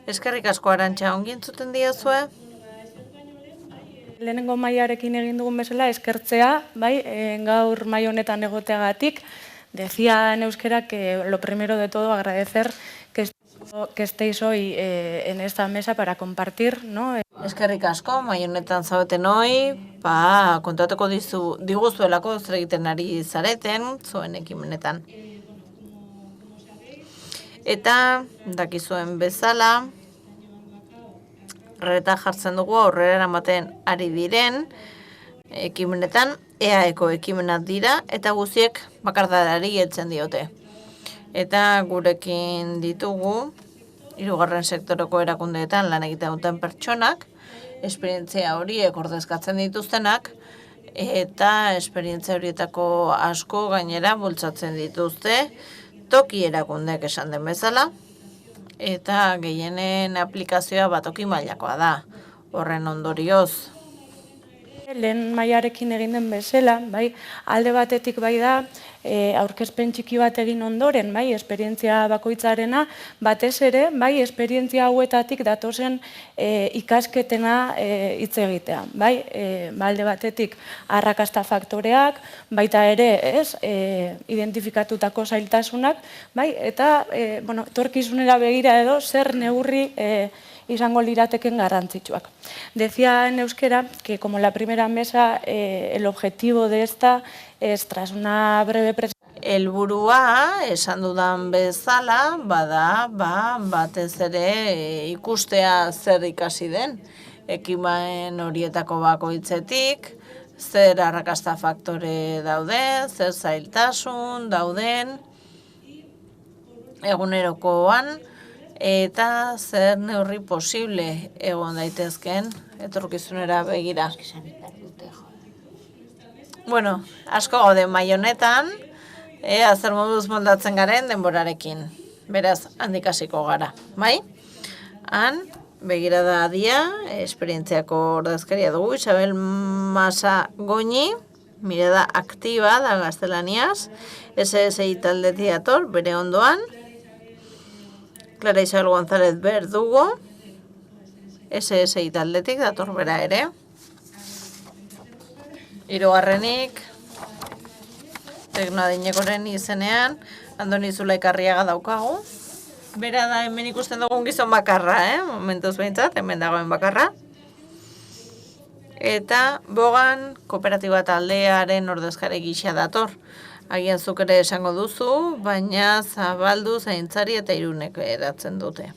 Eskerrik asko Arantxa, ongi entzuten diazue? Lehenengo mailarekin egin dugun bezala eskertzea, bai, gaur mai honetan egoteagatik. Decía en euskera que lo primero de todo agradecer que estéis hoy en esta mesa para compartir, ¿no? Eskerrik asko, mai honetan zaudeten hoi, kontatuko diguzuelako zer egiten ari zareten, zuen ekimenetan. Eta, dakizuen bezala, horreta jartzen dugu aurrera eramaten ari diren ekimenetan, EAeko ekimenak dira, eta guziek bakardadari heltzen diote. Eta gurekin ditugu, 3. sektoreko erakundeetan lan egiten duten pertsonak, esperientzia horiek ordezkatzen dituztenak, eta esperientzia horietako asko gainera bultzatzen dituzte, toki erakundeek esan den bezala, eta gehienen aplikazioa toki mailakoa da, horren ondorioz. Lehen mailarekin egin den bezala, bai, alde batetik bai da, aurkezpen txiki bat egin ondoren, bai, esperientzia bakoitzarena, batez ere, bai, esperientzia hauetatik datozen ikasketena hitz egitea, bai, alde batetik arrakasta faktoreak, baita ere, ez, identifikatutako zailtasunak, bai, eta, etorkizunera begira edo, zer neurri izango lirateken garrantzitsuak. Decía en euskera que como la primera mesa, el objetivo de esta es, tras una breve presentación... Helburua, esan dudan bezala, bada, batez ere ikustea zer ikasi den, ekimen horietako bakoitzetik, zer arrakasta faktore dauden, zer zailtasun dauden, egunerokoan, eta zer neurri posible egon daitezken etorkizunera begira. Bueno, asko gaude mai honetan, zer moduz moldatzen garen denborarekin. Beraz, handik hasiko gara, bai? Han, begirada adia, esperientziako ordezkaria dugu, Isabel Masa Goñi, mirada aktiba da gaztelaniaz, SSI taldetik dator, bere ondoan, Clara Isabel González Verdugo, SSI taldetik dator bera ere. Hirugarrenik, teknoadinekoren izenean, Andoni Zulaikarriaga daukagu. Bera da hemen ikusten dugun gizon bakarra, momentuz behintzat, hemen dagoen bakarra. Eta Bogan kooperatiba taldearen ordezkari gisa dator. Agian zuk ere esango duzu, baina Zabaldu, Zaintzari eta Irunek eratzen dute.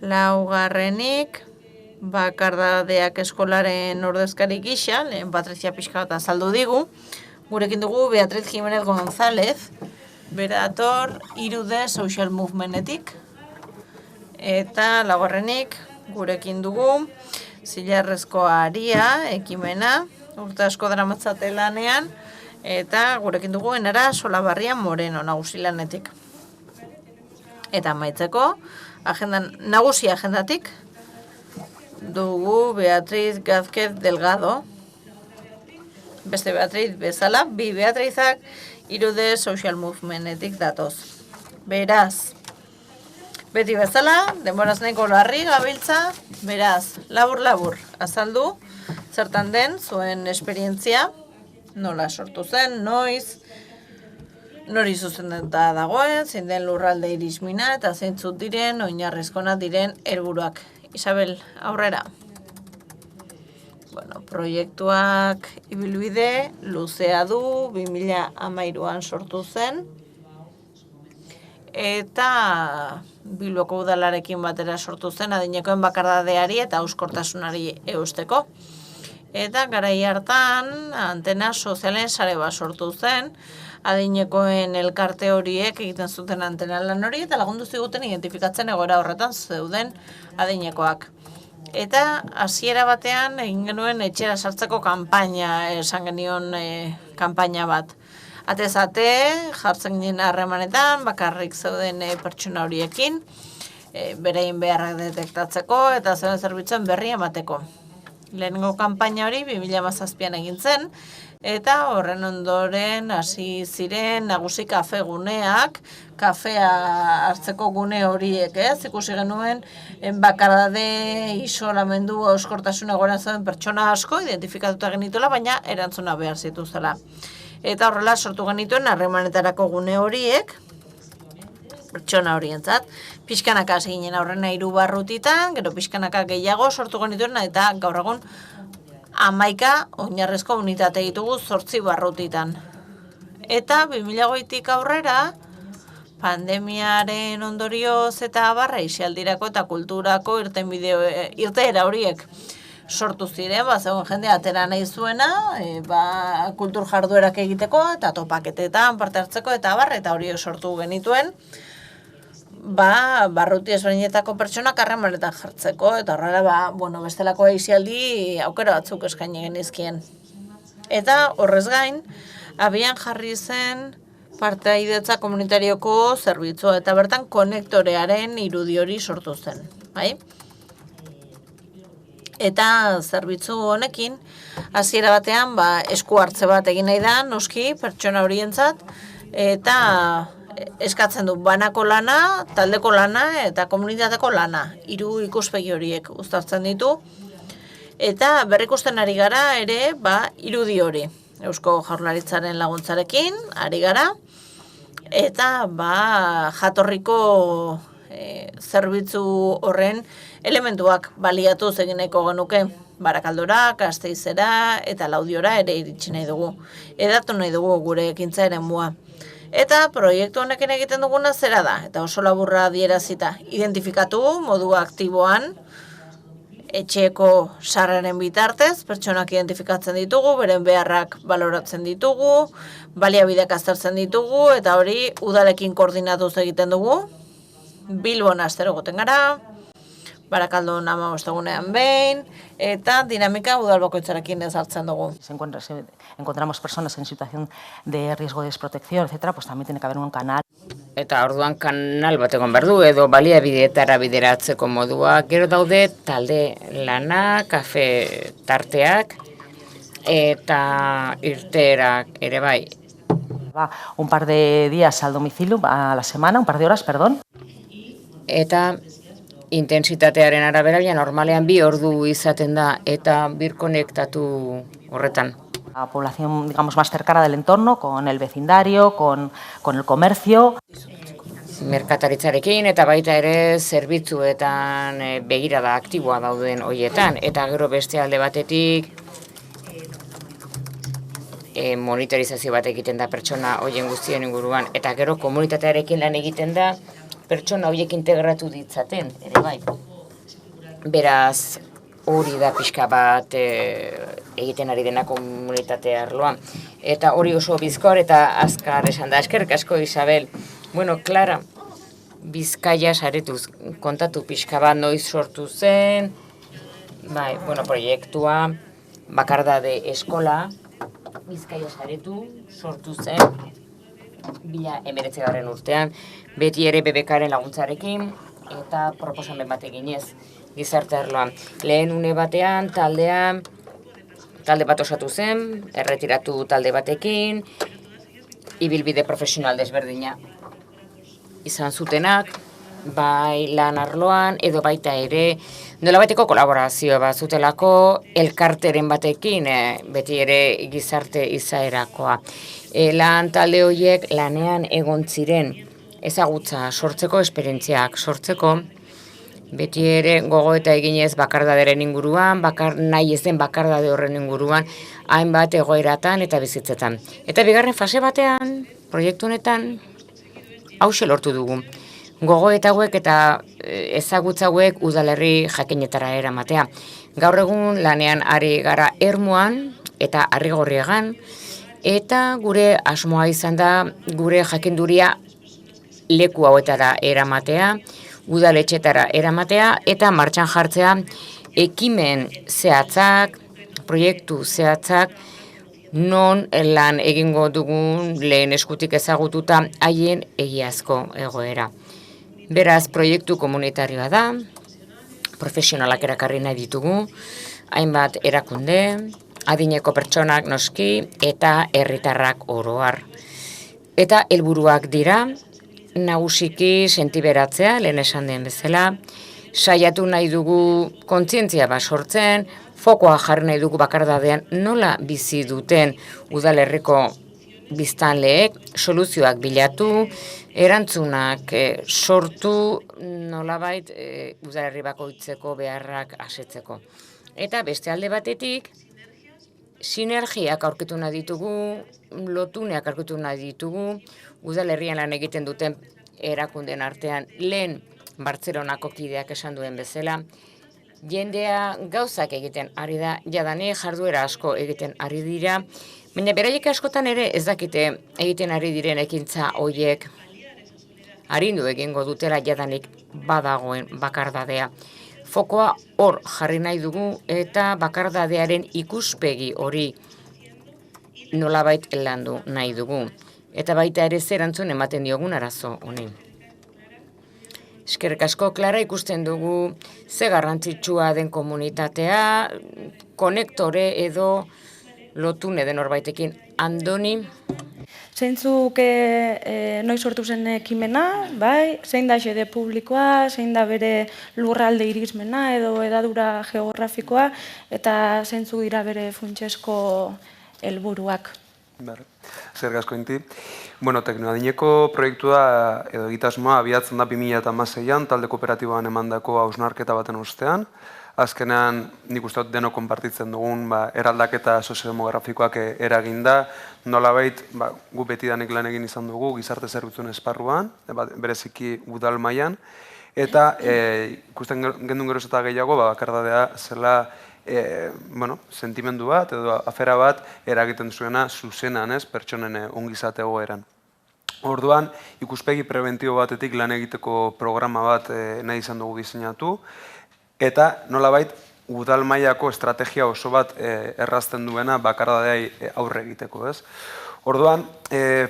Laugarrenik, Bakardadeak eskolaren ordezkari gisa, lehen Patrizia pixka bat azaldu digu, gurekin dugu Beatriz Jimenez González, bera dator Irude Social Movementetik, eta laugarrenik, gurekin dugu Zilarrezko Aria, ekimena, urte asko daramatzate lanean, eta gurekin dugu Enara Solabarria Moreno nagusilanetik. Eta amaitzeko, nagusi agendatik, dugu Beatriz Gázquez Delgado, beste Beatriz bezala, bi Beatrizak Irude Social Movementetik datoz. Beraz, beti bezala, denboraz nahiko larri gabiltza, beraz, labur-labur azaldu, zertan den zuen esperientzia, nola sortu zen, noiz, nori zuzendeta dagoen, zein den lurralde irismina, eta zeintzut diren, oinarrizkona diren helburuak. Isabel, aurrera. Bueno, proiektuak ibilbide luzea du, 2013an sortu zen, eta Bilboko udalarekin batera sortu zen adinekoen bakardadeari eta euskortasunari eusteko. Eta garai hartan antena sozialen sare bat sortu zen, adinekoen elkarte horiek egiten zuten antena lan hori eta lagundu ziguten identifikatzen egoera horretan zeuden adinekoak. Eta hasiera batean egin genuen etxera sartzeko kanpaina, esan genion kanpaina bat. Atez-ate, jartzen ginen harremanetan, bakarrik zeuden pertsona horiekin, berein beharrak detektatzeko eta zeuden zerbitzuen berri emateko. Lehenengo kanpaina hori 2017an egin zen, eta horren ondoren hasi ziren nagusi kafe guneak, kafea hartzeko gune horiek, ikusi genuen bakardade, isolamendu, hauskortasun egoeran zeuden pertsona asko identifikatuta genituela, baina erantzuna behar zituztela. Eta horrela sortu genituen harremanetarako gune horiek, pertsona horientzat, pixkanaka hasi ginen aurrena 3 barrutitan, gero pixkanaka gehiago sortu genituen, eta gaur egun 11 oinarrizko unitate ditugu 8 barrutitan. Eta 2020tik aurrera, pandemiaren ondorioz eta abarra isialdirako eta kulturako irteera horiek sortu ziren, zegoen jende atera nahi zuena, kultur jarduerak egiteko eta topaketetan parte hartzeko eta abarra, eta horiek sortu genituen, barruti ezberdinetako pertsonak harremanetan jartzeko, eta horrela, bestelako aisialdi aukera batzuk eskaini genizkien. Eta horrez gain, abian jarri zen partaidetza komunitarioko zerbitzua, eta bertan konektorearen irudi hori sortu zen, bai? Eta zerbitzu honekin, hasiera batean, esku hartze bat egin nahi da, noski, pertsona horientzat, eta eskatzen du banako lana, taldeko lana eta komunitateko lana. 3 ikuspegi horiek uztartzen ditu. Eta berrikusten ari gara ere, irudi hori. Eusko Jaurlaritzaren laguntzarekin ari gara. Eta jatorriko zerbitzu horren elementuak baliatuz egin nahiko genuke. Barakaldora, Gasteizera eta Laudiora ere iritsi nahi dugu. Edatu nahi dugu gure ekintza eremua. Eta proiektu honekin egiten duguna zera da, eta oso laburra adierazita. Identifikatu modu aktiboan, etxeko sarreren bitartez, pertsonak identifikatzen ditugu, beren beharrak baloratzen ditugu, baliabideak aztertzen ditugu, eta hori udalekin koordinatuz egiten dugu. Bilbon astero egoten gara, Barakaldon 15 egunean behin, eta dinamika udal bakoitzarekin ezartzen dugu. Encontramos personas en situación de riesgo de desprotección, etcétera, pues también tiene que haber un canal. Eta orduan kanal bat egon behar du, edo baliabideetara bideratzeko modua. Gero daude talde lana, kafe tarteak, eta irteerak ere bai. Un par de días al domicilio, a la semana, un par de horas, perdón. Eta intensitatearen arabera, normalean 2 ordu izaten da, eta birkonektatu horretan. La población, digamos, más cercana del entorno, con el vecindario, con el comercio. Merkataritzarekin eta baita ere zerbitzuetan begirada aktiboa dauden horietan. Eta gero beste alde batetik monitorizazio bat egiten da pertsona horien guztien inguruan. Eta gero komunitatearekin lan egiten da pertsona horiek integratu ditzaten, ere bai. Beraz, hori da pixka bat egiten ari dena komunitate arloan. Eta hori oso bizkor eta azkar esan da. Eskerrik asko, Isabel. Bueno, Clara, Bizkaia saretuz kontatu pixka bat noiz sortu zen, proiektua, bakardade eskola, Bizkaia saretu sortu zen, 2019 urtean, beti ere BBKaren laguntzarekin, eta proposamen bat eginez gizarte arloan. Lehen une batean, talde bat osatu zen, erretiratu talde batekin, ibilbide profesional desberdina izan zutenak, bai lan arloan, edo baita ere, nolabaiteko kolaborazioa bat zutelako elkarteren batekin, beti ere gizarte izaerakoa. Lan talde horiek lanean egon ziren ezagutza sortzeko, esperientziak sortzeko, beti ere gogoeta eginez bakardaderen inguruan, nahi ez den bakardade horren inguruan, hainbat egoeratan eta bizitzetan. Eta bigarren fase batean, proiektu honetan, hauxe lortu dugu. Gogoeta hauek eta ezagutza hauek udalerri jakinetara eramatea. Gaur egun lanean ari gara Ermuan eta Arrigorriegan, eta gure asmoa izan da gure jakinduria leku hauetara eramatea, udaletxetara eramatea, eta martxan jartzea ekimen zehatzak, proiektu zehatzak, non lan egingo dugun lehen eskutik ezagututa haien egiazko egoera. Beraz, proiektu komunitarioa da, profesionalak erakarri nahi ditugu, hainbat erakunde, adineko pertsonak noski eta herritarrak oro har. Eta helburuak dira, nagusiki sentiberatzea, lehen esan den bezala, saiatu nahi dugu kontzientzia bat sortzen, fokoa jarri nahi dugu bakardadean nola bizi duten udalerriko biztanleek, soluzioak bilatu, erantzunak sortu nolabait udalerri bakoitzeko beharrak asetzeko. Eta beste alde batetik, sinergiak aurkitu nahi ditugu, lotuneak aurkitu nahi ditugu, udalerrian lan egiten duten erakunden artean lehen Bartzelonako kideak esan duen bezala, jendea gauzak egiten ari da, jadane jarduera asko egiten ari dira, baina beraiek askotan ere ez dakite egiten ari diren ekintza horiek arindu egingo dutela jadanik badagoen bakardadea. Fokoa hor jarri nahi dugu eta bakardadearen ikuspegi hori nolabait landu nahi dugu. Eta baita ere zer erantzun ematen diogun arazo honi. Eskerrik asko, Klara, ikusten dugu ze garrantzitsua den komunitatea, konektore edo lotune den horbaitekin. Andoni? Zeintzuk noiz sortu zen ekimena, bai? Zein da xede publikoa, zein da bere lurralde irismena edo edadura geografikoa, eta zeintzuk dira bere funtsezko helburuak. Eskerrik asko Inti. Bueno, Teknoadineko proiektua edo egitasmoa abiatzen da 2016an talde kooperatiboan emandako hausnarketa baten ostean. Azkenean nik uste dut denok konpartitzen dugun eraldaketa soziodemografikoak eraginda, nolabait gu betidanik lan egin izan dugu gizarte zerbitzuen esparruan, bereziki udal mailan, eta ikusten gendun geroz eta gehiago bakardadea zela sentimendu bat edo afera bat eragiten zuena zuzenan, pertsonen ongizate egoeran. Orduan, ikuspegi prebentibo batetik lan egiteko programa bat nahi izan dugu diseinatu, eta nolabait udal mailako estrategia oso bat errazten duena bakardadeai aurre egiteko, ez? Orduan,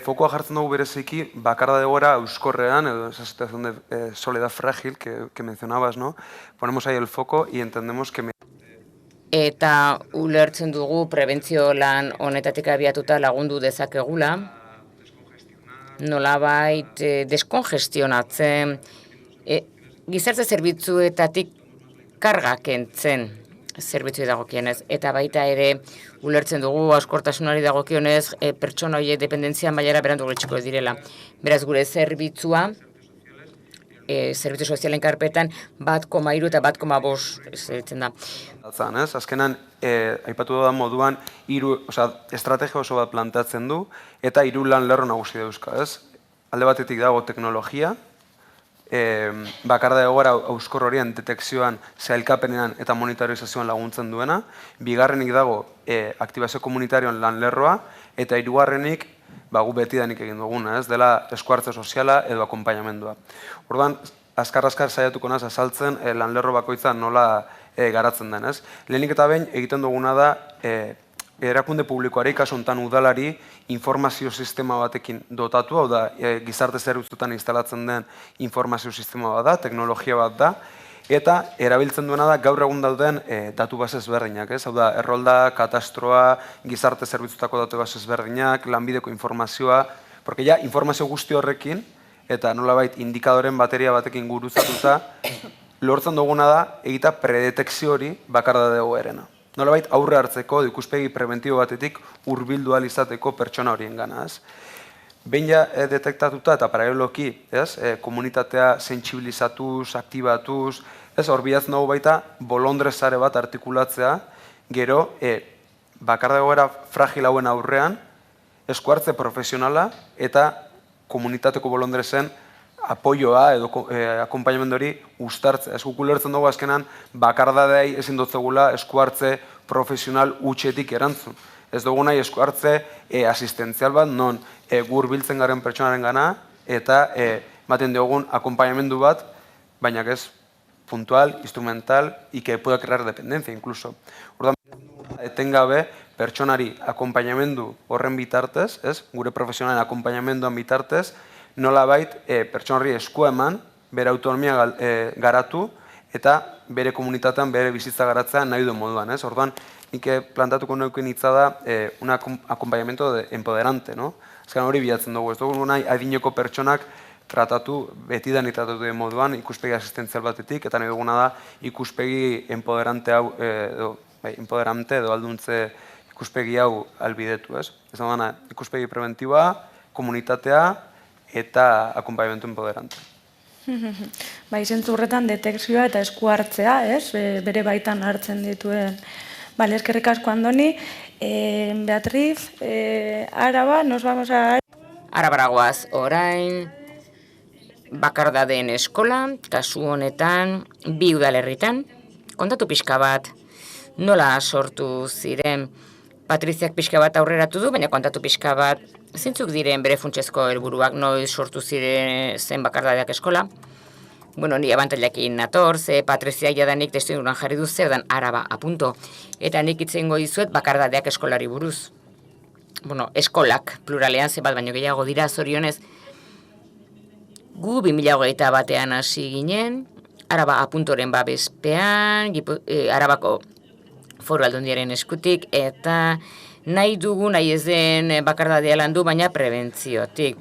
fokoa jartzen dugu bereziki bakardade egoera euskorrean, edo esa situación de soledad frágil que mencionabas, ¿no? Ponemos ahí el foco y entendemos que eta ulertzen dugu prebentzio lan honetatik abiatuta lagundu dezakegula, nolabait deskongestionatzen, gizarte zerbitzuetatik karga kentzen zerbitzu dagokienez, eta baita ere ulertzen dugu auskortasunari dagokionez pertsona horiek dependentzia mailara berandu gutxiko direla. Beraz gure zerbitzua, zerbitzu sozialen karpetan 1,3 eta 1,5 zeritzen da. Azkenan, aipatu da moduan, estrategia oso bat plantatzen du, eta 3 lan lerro nagusi dauzka, ez? Alde batetik dago teknologia, bakarda egoera euskor horien detekzioan, zailkapenean eta monitorizazioan laguntzen duena, bigarrenik dago aktibazio komunitarioan lan lerroa, eta 3. Gu betidanik egin duguna, ez dela eskuartze soziala edo akonpainamendua. Orduan, azkar-azkar saiatuko naz azaltzen lan lerro bakoitza nola garatzen den, ez? Lehenik eta behin egiten duguna da erakunde publikoari, kasu honetan udalari, informazio sistema batekin dotatu, hau da, gizarte zerbitzuetan instalatzen den informazio sistema bat da, teknologia bat da, eta erabiltzen duena da gaur egun dauden datu base ezberdinak, ez? Hau da, errolda, katastroa, gizarte zerbitzutako datu base ezberdinak, lanbideko informazioa, porque ja, informazio guzti horrekin, eta nolabait indikadoren bateria batekin guruzatuta, lortzen duguna da, egita predetekzio hori bakardade egoerena. Nolabait aurre hartzeko, ikuspegi preventibo batetik hurbildu ahal izateko pertsona horien gana, ez? Behin ja detektatuta eta paraleloki, komunitatea sentsibilizatuz, aktibatuz, hor bilatzen dugu baita bolondrezare bat artikulatzea, gero bakarda egoera fragil hauen aurrean, eskuartze profesionala eta komunitateko bolondrezen apoioa edo akonpainamendu hori uztartzea. Ez guk ulertzen dugu azkenan bakardadeai ezin dotzegula eskuartze profesional hutsetik erantzun. Ez dugu nahi eskuartze asistentzial bat, non gur biltzen garen pertsonaren gana, eta maten diogun akonpainamendu bat, baina ez puntual, instrumental, y que pueda crear dependencia, incluso. Orduan, etengabe, pertsonari akonpainamendu horren bitartez, gure profesionalen akonpainamenduan bitartez, nolabait pertsonari eskua eman, bere autonomia garatu, eta bere komunitatean, bere bizitza garatzea nahi duen moduan, ez? Orduan, nik plantatuko neuken hitza da un acompañamiento empoderante, no? Azken hori bilatzen dugu, ez dugu nahi adineko pertsonak tratatu, betidan tratatu den moduan, ikuspegi asistentzial batetik, eta nahi duguna da ikuspegi empoderante hau, empoderante edo alduntze ikuspegi hau albidetu, ez? Ez da ikuspegi preventiboa, komunitatea eta acompañamiento empoderante. Bai, zentzu horretan detekzioa eta esku hartzea, ez? Bere baitan hartzen dituen. Bale, eskerrik asko Andoni. Beatriz, Araba, nos vamos a... Arabaragoaz orain, bakardadeen eskola, kasu honetan, bi udalerritan, kontatu pixka bat, nola sortu ziren, Patriziak pixka bat aurreratu du, baina kontatu pixka bat, zeintzuk diren bere funtsezko helburuak, noiz sortu ziren zen bakardadeak eskola. Bueno, ni abantailakin nator, ze Patrizia jadanik testuinguruan jarri du zer dan Araba apunto. Eta nik itzengo dizuet bakardadeak eskolari buruz. Bueno, eskolak pluralean ze bat baino gehiago dira, zorionez. Gu 2021 batean hasi ginen, Araba apuntoren babespean, Arabako Foru Aldundiaren eskutik, eta nahi dugu, nahi ez den bakardadea landu, baina prebentziotik.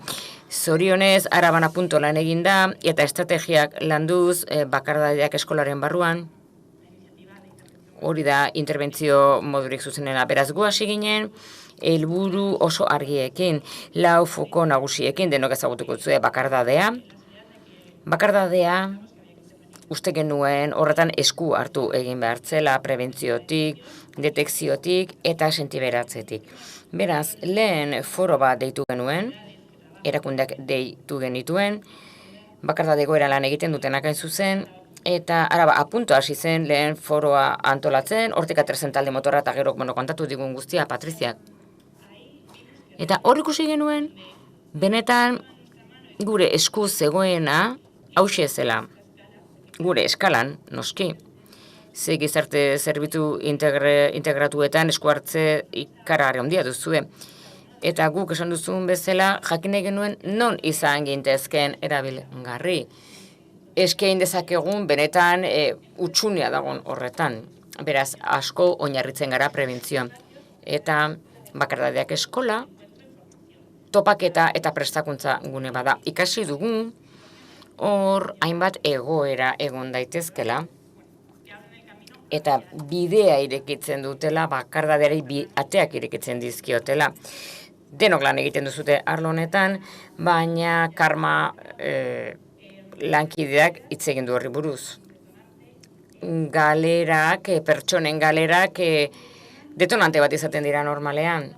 Zorionez, Araban apunto lan eginda, eta estrategiak landuz bakardadeak eskolaren barruan. Hori da interbentzio modurik zuzenena. Beraz gu hasi ginen, helburu oso argiekin, 4 foko nagusiekin, denok ezagutuko zuen bakardadea. Bakardadea, uste genuen horretan esku hartu egin behar zela, prebentziotik, detekziotik eta sentiberatzetik. Beraz, lehen foro bat deitu genuen, erakundeak deitu genituen, bakardade egoera lan egiten dutenak hain zuzen, eta Araba apunto hasi zen lehen foroa antolatzen, hortik aterzen talde motorra eta gero kontatu digun guztia Patriziak. Eta hor ikusi genuen, benetan gure esku zegoena hauxe zela. Gure eskalan, noski, ze gizarte zerbitzu integratuetan esku hartze ikaragarri handia duzue. Eta guk esan duzun bezala, jakin genuen non izan gintezken erabilgarri. Eskein dezakegun benetan utxunea dagoen horretan. Beraz, asko oinarritzen gara prebentzioan. Eta bakardadeak eskola, topaketa eta prestakuntza gune bada. Ikasi dugu, hor hainbat egoera egon daitezkela, eta bidea irekitzen dutela, bakardadeari ateak irekitzen dizkiotela. Denok lan egiten duzute arlo honetan, baina karma lankideak hitz egin du horri buruz. Galerak, pertsonen galerak, detonante bat izaten dira normalean.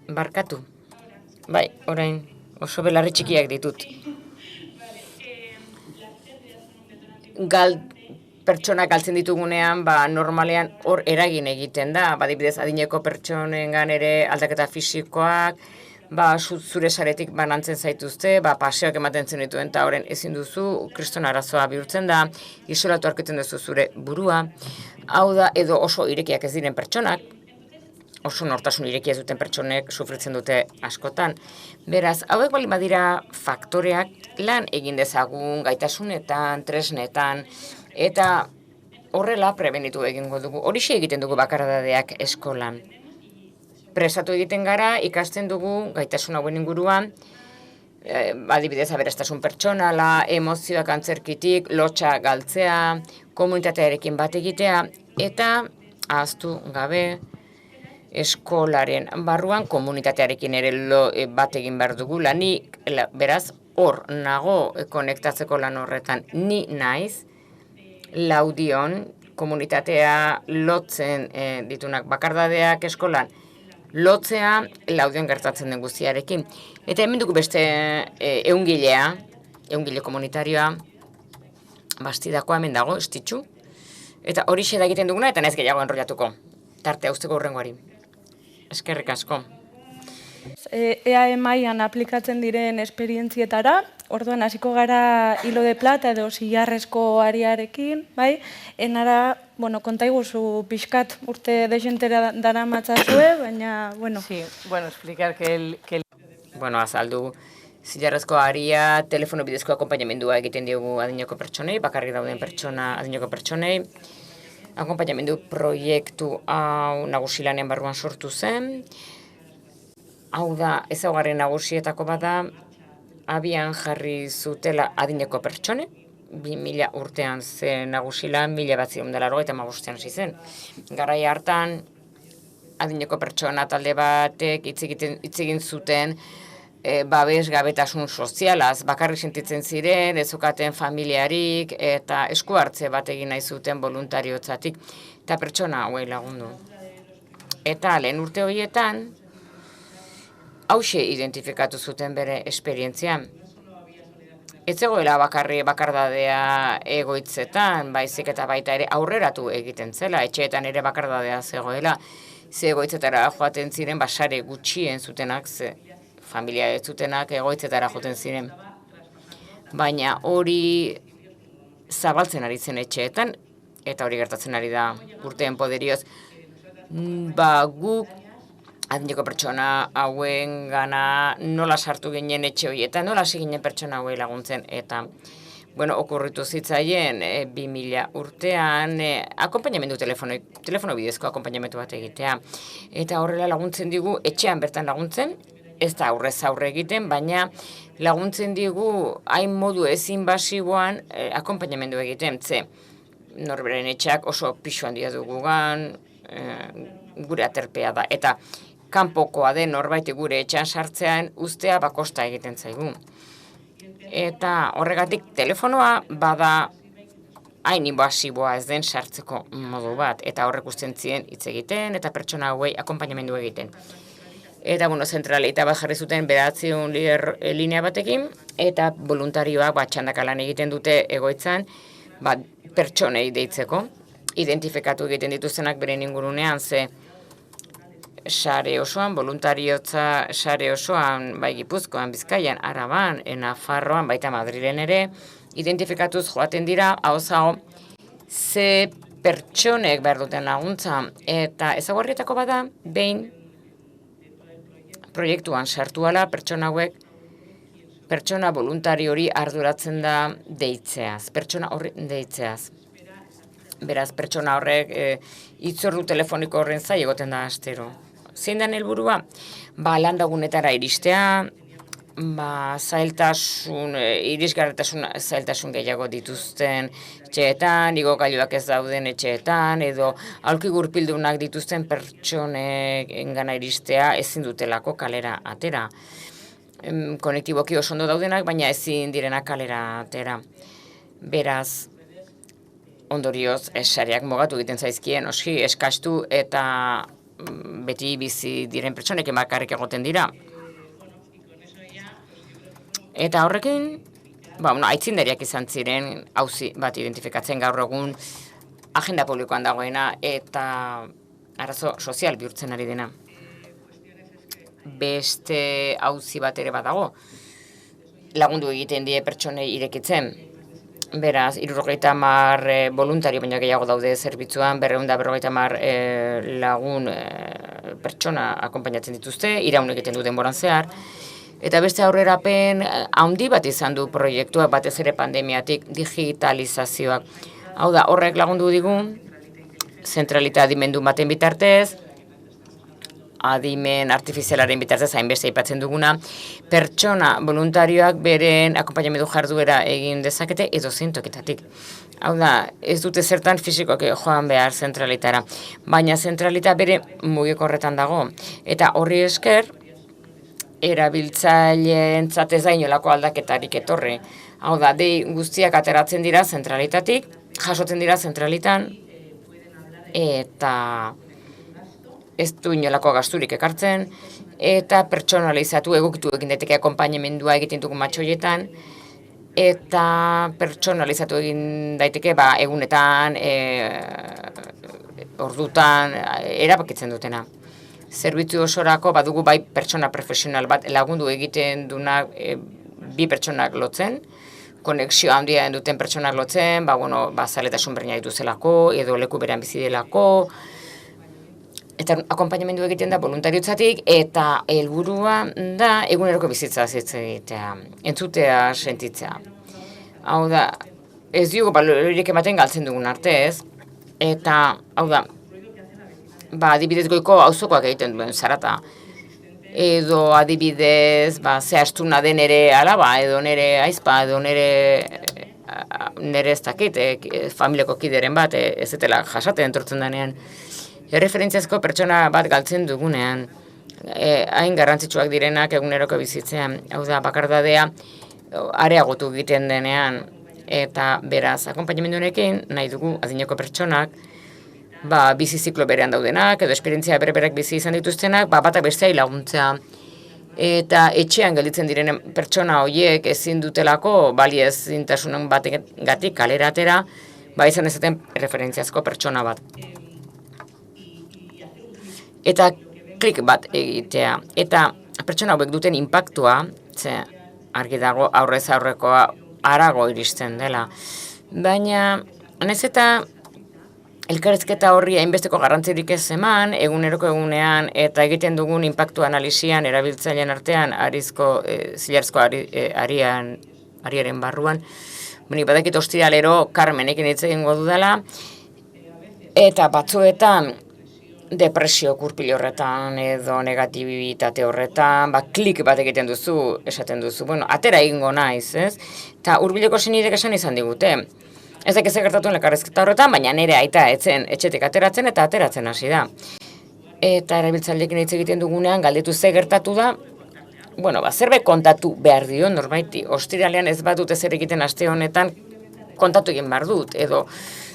Barkatu. Bai, orain, oso belarri txikiak ditut. Pertsonak galtzen ditugunean, normalean hor eragin egiten da. Adibidez, adineko pertsonengan ere aldaketa fisikoak, zure saretik banantzen zaituzte, paseoak ematen zen dituen, eta horren ezin duzu, kriston arazoa bihurtzen da, isolatu aurkitzen duzu zure burua. Hau da, edo oso irekiak ez diren pertsonak, oso nortasun irekia ez duten pertsonek sufritzen dute askotan. Beraz, hauek bali badira faktoreak lan egin dezagun gaitasunetan, tresnetan, eta horrela prebenitu egingo dugu. Horixe egiten dugu bakardadeak eskolan. Prestatu egiten gara, ikasten dugu gaitasun hauen inguruan, adibidez aberastasun pertsonala, emozioak antzerkitik, lotxa galtzea, komunitatearekin bat egitea, eta ahaztu gabe, eskolaren barruan komunitatearekin ere bat egin behar dugula. Ni, beraz, hor nago konektatzeko lan horretan, ni naiz, Laudion komunitatea lotzen ditunak bakardadeak eskolan, lotzea Laudion gertatzen den guztiarekin. Eta hemen dugu beste ehungile komunitarioa, bastidakoa hemen dago, estitxu, eta horixe da egiten duguna, eta naiz gehiago enrollatuko, tarte hauzteko hurrengoari. Eskerrik asko. EAE mailan aplikatzen diren esperientzietara, orduan hasiko gara hilo de plata edo zilarrezko ariarekin, bai? Enara, konta iguzu pixkat urte desentera daramatzazue, baina, Sí, explicar que el... Azaldu, zilarrezko aria, telefono bidezko akonpainamendua egiten diogu adineko pertsonei, bakarrik dauden adineko pertsonei. Akonpainamendu proiektu hau nagusilanen barruan sortu zen. Hau da, ezaugarri nagusietako bada, abian jarri zutela adineko pertsone, 2000 urtean zen nagusilan, 1985 hasi zen. Garai hartan, adineko pertsona talde batek hitz egin zuten babes gabetasun sozialaz, bakarrik sentitzen ziren, ez zukaten familiarik eta esku hartze bat egin nahi zuten voluntarioetzatik eta pertsona hauei lagundu. Eta lehen urte horietan, hauxe identifikatu zuten bere esperientzia. Ez zegoela bakardadea egoitzetan, baizik eta baita ere aurreratu egiten zela, etxeetan ere bakardadea zegoela, ze egoitzetara joaten ziren basare gutxien zutenak, familia ez zutenak egoitzetara joten ziren. Baina hori zabaltzen ari zen etxeetan, eta hori gertatzen ari da urteen poderioz. Guk adineko pertsona hauen gana nola sartu ginen etxe horietan, nola hasi ginen pertsona hauei laguntzen, eta okurritu zitzaien 2000 urtean akonpainamendu telefono bidezko akonpainamendu bat egitea. Eta horrela laguntzen digu, etxean bertan laguntzen, ez da aurrez aurre egiten, baina laguntzen digu hain modu ezin basiboan akonpainamendu egiten. Norberen etxeak oso pisu handia dugugan, gure aterpea da. Eta kanpokoa den norbait gure etxean sartzean ustea bakosta egiten zaigu. Eta horregatik telefonoa bada hain inbasiboa ez den sartzeko modu bat. Eta horrek usten ziren hitz egiten eta pertsona hauei akonpainamendu egiten. Eta, zentralita bat jarri zuten 900 linea batekin, eta voluntarioak txandaka lan egiten dute egoitzan pertsonei deitzeko. Identifikatu egiten dituztenak beren ingurunean, ze sare osoan, voluntariotza sare osoan, bai Gipuzkoan, Bizkaian, Araban, Nafarroan, baita Madrilen ere, identifikatuz joaten dira, hau ze pertsonek behar duten laguntza, eta ezaugarrietako bada, behin proiektuan sartu ala pertsona hauek, pertsona voluntari hori arduratzen da deitzeaz, pertsona horri deitzeaz. Beraz, pertsona horrek hitzordu telefoniko horren zai egoten da astero. Zein den helburua? Landagunetara iristea, zailtasun gehiago dituzten etxeetan, igokailuak ez dauden etxeetan, edo aulki gurpildunak dituzten pertsonek engana iristea ezin dutelako kalera atera. Konektiboki oso ondo daudenak, baina ezin direnak kalera atera. Beraz, ondorioz, sareak mogatu egiten zaizkien, oski eskastu eta beti bizi diren pertsonek bakarrik egoten dira. Eta horrekin, aitzindariak izan ziren auzi bat identifikatzen gaur egun agenda publikoan dagoena eta arazo sozial bihurtzen ari dena. Beste auzi bat ere badago, lagundu egiten die pertsonei irekitzen. Beraz, 350 voluntario baina gehiago daude zerbitzuan, 250 lagun pertsona akonpainatzen dituzte, iraun egiten du denboran zehar. Eta beste aurrerapen handi bat izan du proiektua, batez ere pandemiatik, digitalizazioak. Hau da, horrek lagundu digun, zentralita adimendu baten bitartez, adimen artifizialaren bitartez hainbeste aipatzen duguna, pertsona voluntarioak beren akonpainamendu jarduera egin dezakete edo zintoketatik. Hau da, ez dute zertan fisikoak joan behar zentralitara, baina zentralita bere mugikorretan dago. Eta horri esker, erabiltzaileentzat ez da inolako aldaketarik etorri. Hau da, dei guztiak ateratzen dira zentralitatik, jasotzen dira zentralitan, eta ez du inolako gasturik ekartzen, eta pertsonalizatu egokitu egin daiteke akonpainamendua egiten dugu matxoietan, eta pertsonalizatu egin daiteke egunetan, ordutan, erabakitzen dutena. Zerbitzu osorako badugu bai pertsona profesional bat lagundu egiten duna bi pertsonak lotzen, konexio handia duten pertsonak lotzen, zaletasun berdina dituzelako, edo leku berean bizi delako, eta akonpainamendu egiten da voluntariotzatik, eta helburua da eguneroko bizitza hitz egitea, entzutea, sentitzea. Hau da, ez dugu baloriek ematen galtzen dugun arte, ez? Eta, hau da, adibidez goiko auzokoak egiten duen zarata. Edo adibidez, ze astuna den ere alaba, edo nere aizpa, edo nere ez dakit, familiako kideren bat, ez etela jasaten entortzen denean. Erreferentziazko pertsona bat galtzen dugunean, hain garrantzitsuak direnak eguneroko bizitzean, hau da, bakardadea areagotu egiten denean, eta beraz, akonpainamendu honekin nahi dugu adineko pertsonak, bizi ziklo berean daudenak, edo esperientzia bereak bizi izan dituztenak, batak besteai laguntzea. Eta etxean gelditzen diren pertsona horiek ezin dutelako baliezintasunen bategatik kalera atera, izan ezaten referentziazko pertsona bat. Eta klik bat egitea. Eta pertsona hauek duten inpaktua, ze argi dago aurrez aurrekoa harago iristen dela. Baina, nahiz eta elkarrizketa horri hainbesteko garrantzirik ez eman, eguneroko egunean eta egiten dugun inpaktu analisian erabiltzaileen artean zilarzko ariaren barruan. Badakit ostiralero Carmenekin hitz egingo dudala, eta batzuetan depresio kurpil horretan edo negatibitate horretan, klik bat egiten duzu, esaten duzu, atera egingo naiz, ez? Eta hurbileko senidek esan izan digute. Ez dakiz gertatu elkarrizketa horretan, baina nire aita etzen etxetik ateratzen eta ateratzen hasi da. Eta erabiltzaileekin hitz egiten dugunean galdetu ze gertatu da, zerbait kontatu behar dio norbaiti. Ostiralean ez badut ezer egiten aste honetan kontatu egin behar dut, edo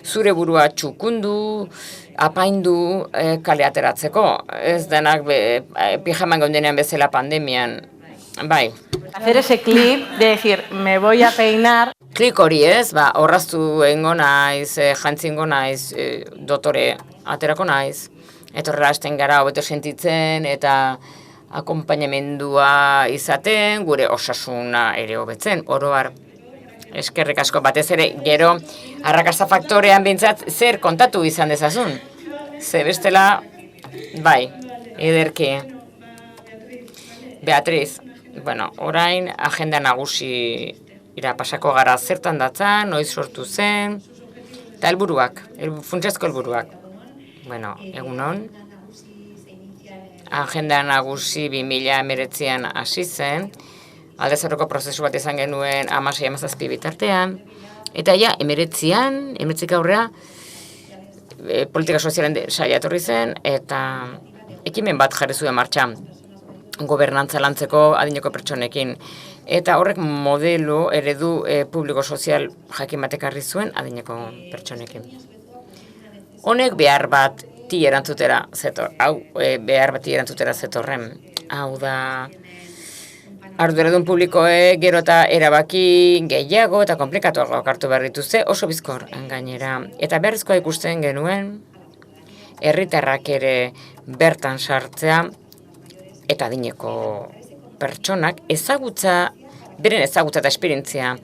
zure burua txukundu, apaindu kale ateratzeko. Ez denak pijaman gaundenean bezala pandemian, bai. Hacer ese clip de decir, me voy a peinar. Klik hori ez, horraztu egingo naiz, jantzingo naiz, dotore aterako naiz. Eta horrela hasten gara hobeto sentitzen eta akonpainamendua izaten, gure osasuna ere hobetzen, oroar. Eskerrik asko batez ere, gero arrakasta faktorean bintzat zer kontatu izan dezazun. Ze bestela, ederki. Beatriz, orain agenda nagusi pasako gara zertan datzan, noiz sortu zen, eta helburuak, funtsezko helburuak. Egunon, agenda nagusi 2019an hasi zen, aldez aurreko prozesu bat izan genuen 16-17 bitartean, eta 19 aurrea politika sozialen saila etorri zen, eta ekimen bat jarri zuen martxan, gobernantza lantzeko adineko pertsonekin. Eta horrek modelo eredu publiko sozial jakin batek harri zuen adineko pertsonekin. Honek behar bat erantzutera zetorren. Hau da, arduradun publikoek gero eta erabaki gehiago eta komplikatuagoak hartu behar dituzte oso bizkor gainera. Eta beharrezkoa ikusten genuen, herritarrak ere bertan sartzea eta adineko pertsonak beren ezagutza eta esperientzia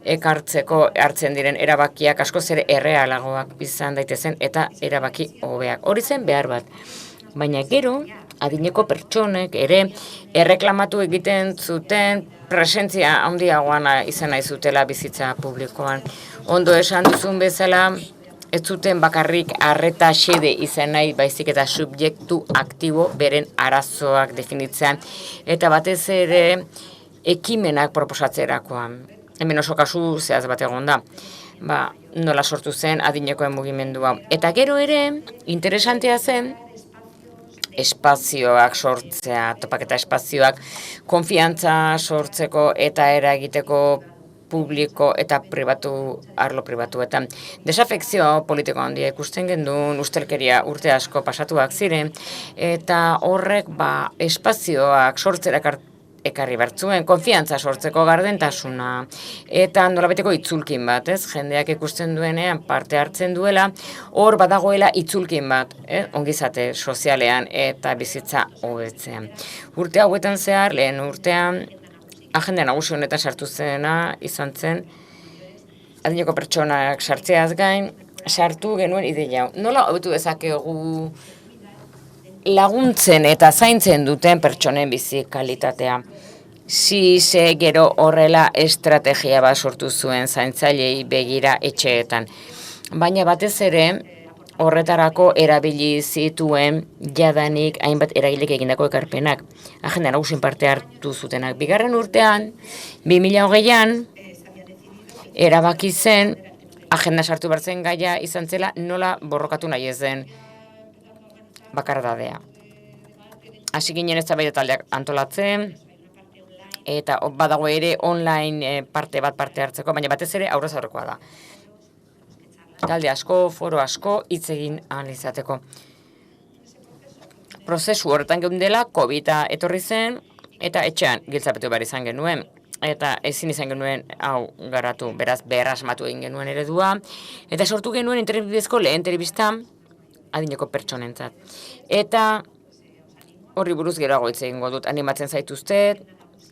ekartzeko hartzen diren erabakiak askoz ere errealagoak izan daitezen eta erabaki hobeak. Hori zen behar bat. Baina gero, adineko pertsonek ere erreklamatu egiten zuten presentzia handiagoan izan nahi zutela bizitza publikoan. Ondo esan duzun bezala, ez zuten bakarrik arreta xede izan nahi, baizik eta subjektu aktibo beren arazoak definitzean. Eta batez ere ekimenak proposatzerakoan. Hemen oso kasu zehaz bat egon da. Nola sortu zen adinekoen mugimendua. Eta gero ere, interesantea zen, espazioak sortzea, topaketa espazioak, konfiantza sortzeko eta eragiteko publiko eta arlo pribatuetan. Desafekzio politiko handia ikusten gendun, ustelkeria urte asko pasatuak ziren, eta horrek espazioak sortzera ekarri bertzuen, konfiantza sortzeko gardentasuna, eta nolabeteko itzulkin bat, jendeak ikusten duenean parte hartzen duela, hor badagoela itzulkin bat, ongizate sozialean eta bizitza hobetzean. Urte hauetan zehar, lehen urtean, agenda nagusi honetan sartu zena izan zen, adineko pertsonak sartzeaz gain, sartu genuen ideia. Nola hobetu dezakegu laguntzen eta zaintzen duten pertsonen bizi kalitatea. Ze gero horrela estrategia bat sortu zuen zaintzailei begira etxeetan. Baina batez ere, horretarako erabili zituen jadanik hainbat eragilek egindako ekarpenak. Agenda nagusin parte hartu zutenak. Bigarren urtean, 2020an, erabaki zen, agenda sartu bertzen gaia izan zela nola borrokatu nahi ez den bakardadea. Hasi ginen eztabaida taldeak antolatzen, eta badago ere online parte hartzeko, baina batez ere aurrez aurrekoa da. Talde asko, foro asko, hitz egin ahal izateko. Prozesu horretan geundela, COVID-a etorri zen, eta etxean giltzapetu behar izan genuen. Eta ezin izan genuen hau garatu, beraz berrasmatu egin genuen eredua. Eta sortu genuen internetbidezko lehen telebista adineko pertsonentzat. Eta horri buruz geroago hitz egingo dut, animatzen zaituztet,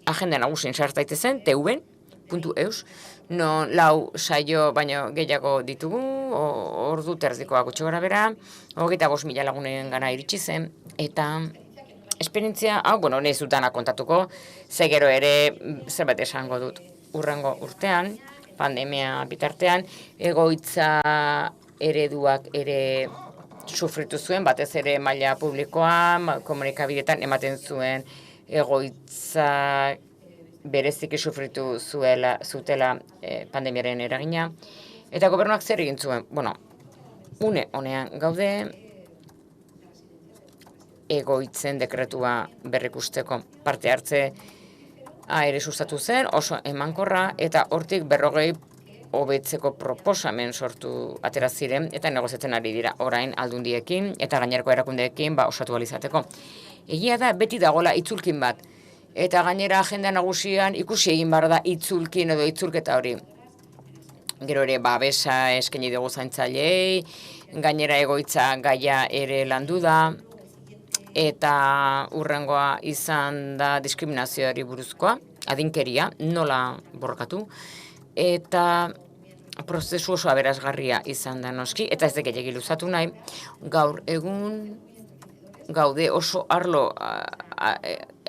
agenda nagusin sartaitezen, tv.eus, non 4 saio baino gehiago ditugu, ordu terzikoa gutxi gora bera, 25.000 lagunen gana iritsi zen, eta esperientzia, bueno, ez dut dana kontatuko, ze gero ere zerbait esango dut. Urrengo urtean, pandemia bitartean, egoitza ereduak ere sufritu zuen, batez ere maila publikoa, komunikabideetan ematen zuen egoitza bereziki sufritu zutela pandemiaren eragina. Eta gobernuak zer egin zuen? Bueno, une honean gaude egoitzen dekretua berrikusteko parte hartze ere sustatu zen, oso emankorra, eta hortik 40 hobetzeko proposamen sortu atera ziren, eta negoziatzen ari dira orain aldundiekin eta gainerako erakundeekin osatu alizateko. Egia da, beti dagola itzulkin bat, eta gainera agenda nagusian ikusi egin behar da itzulkin edo itzulketa hori. Gero ere babesa eskaini dugu zaintzaileei, gainera egoitza gaia ere landu da, eta urrengoa izan da diskriminazioari buruzkoa, adinkeria, nola borrokatu, eta prozesu oso aberasgarria izan da noski, eta ez da gehiagi luzatu nahi, gaur egun gaude oso arlo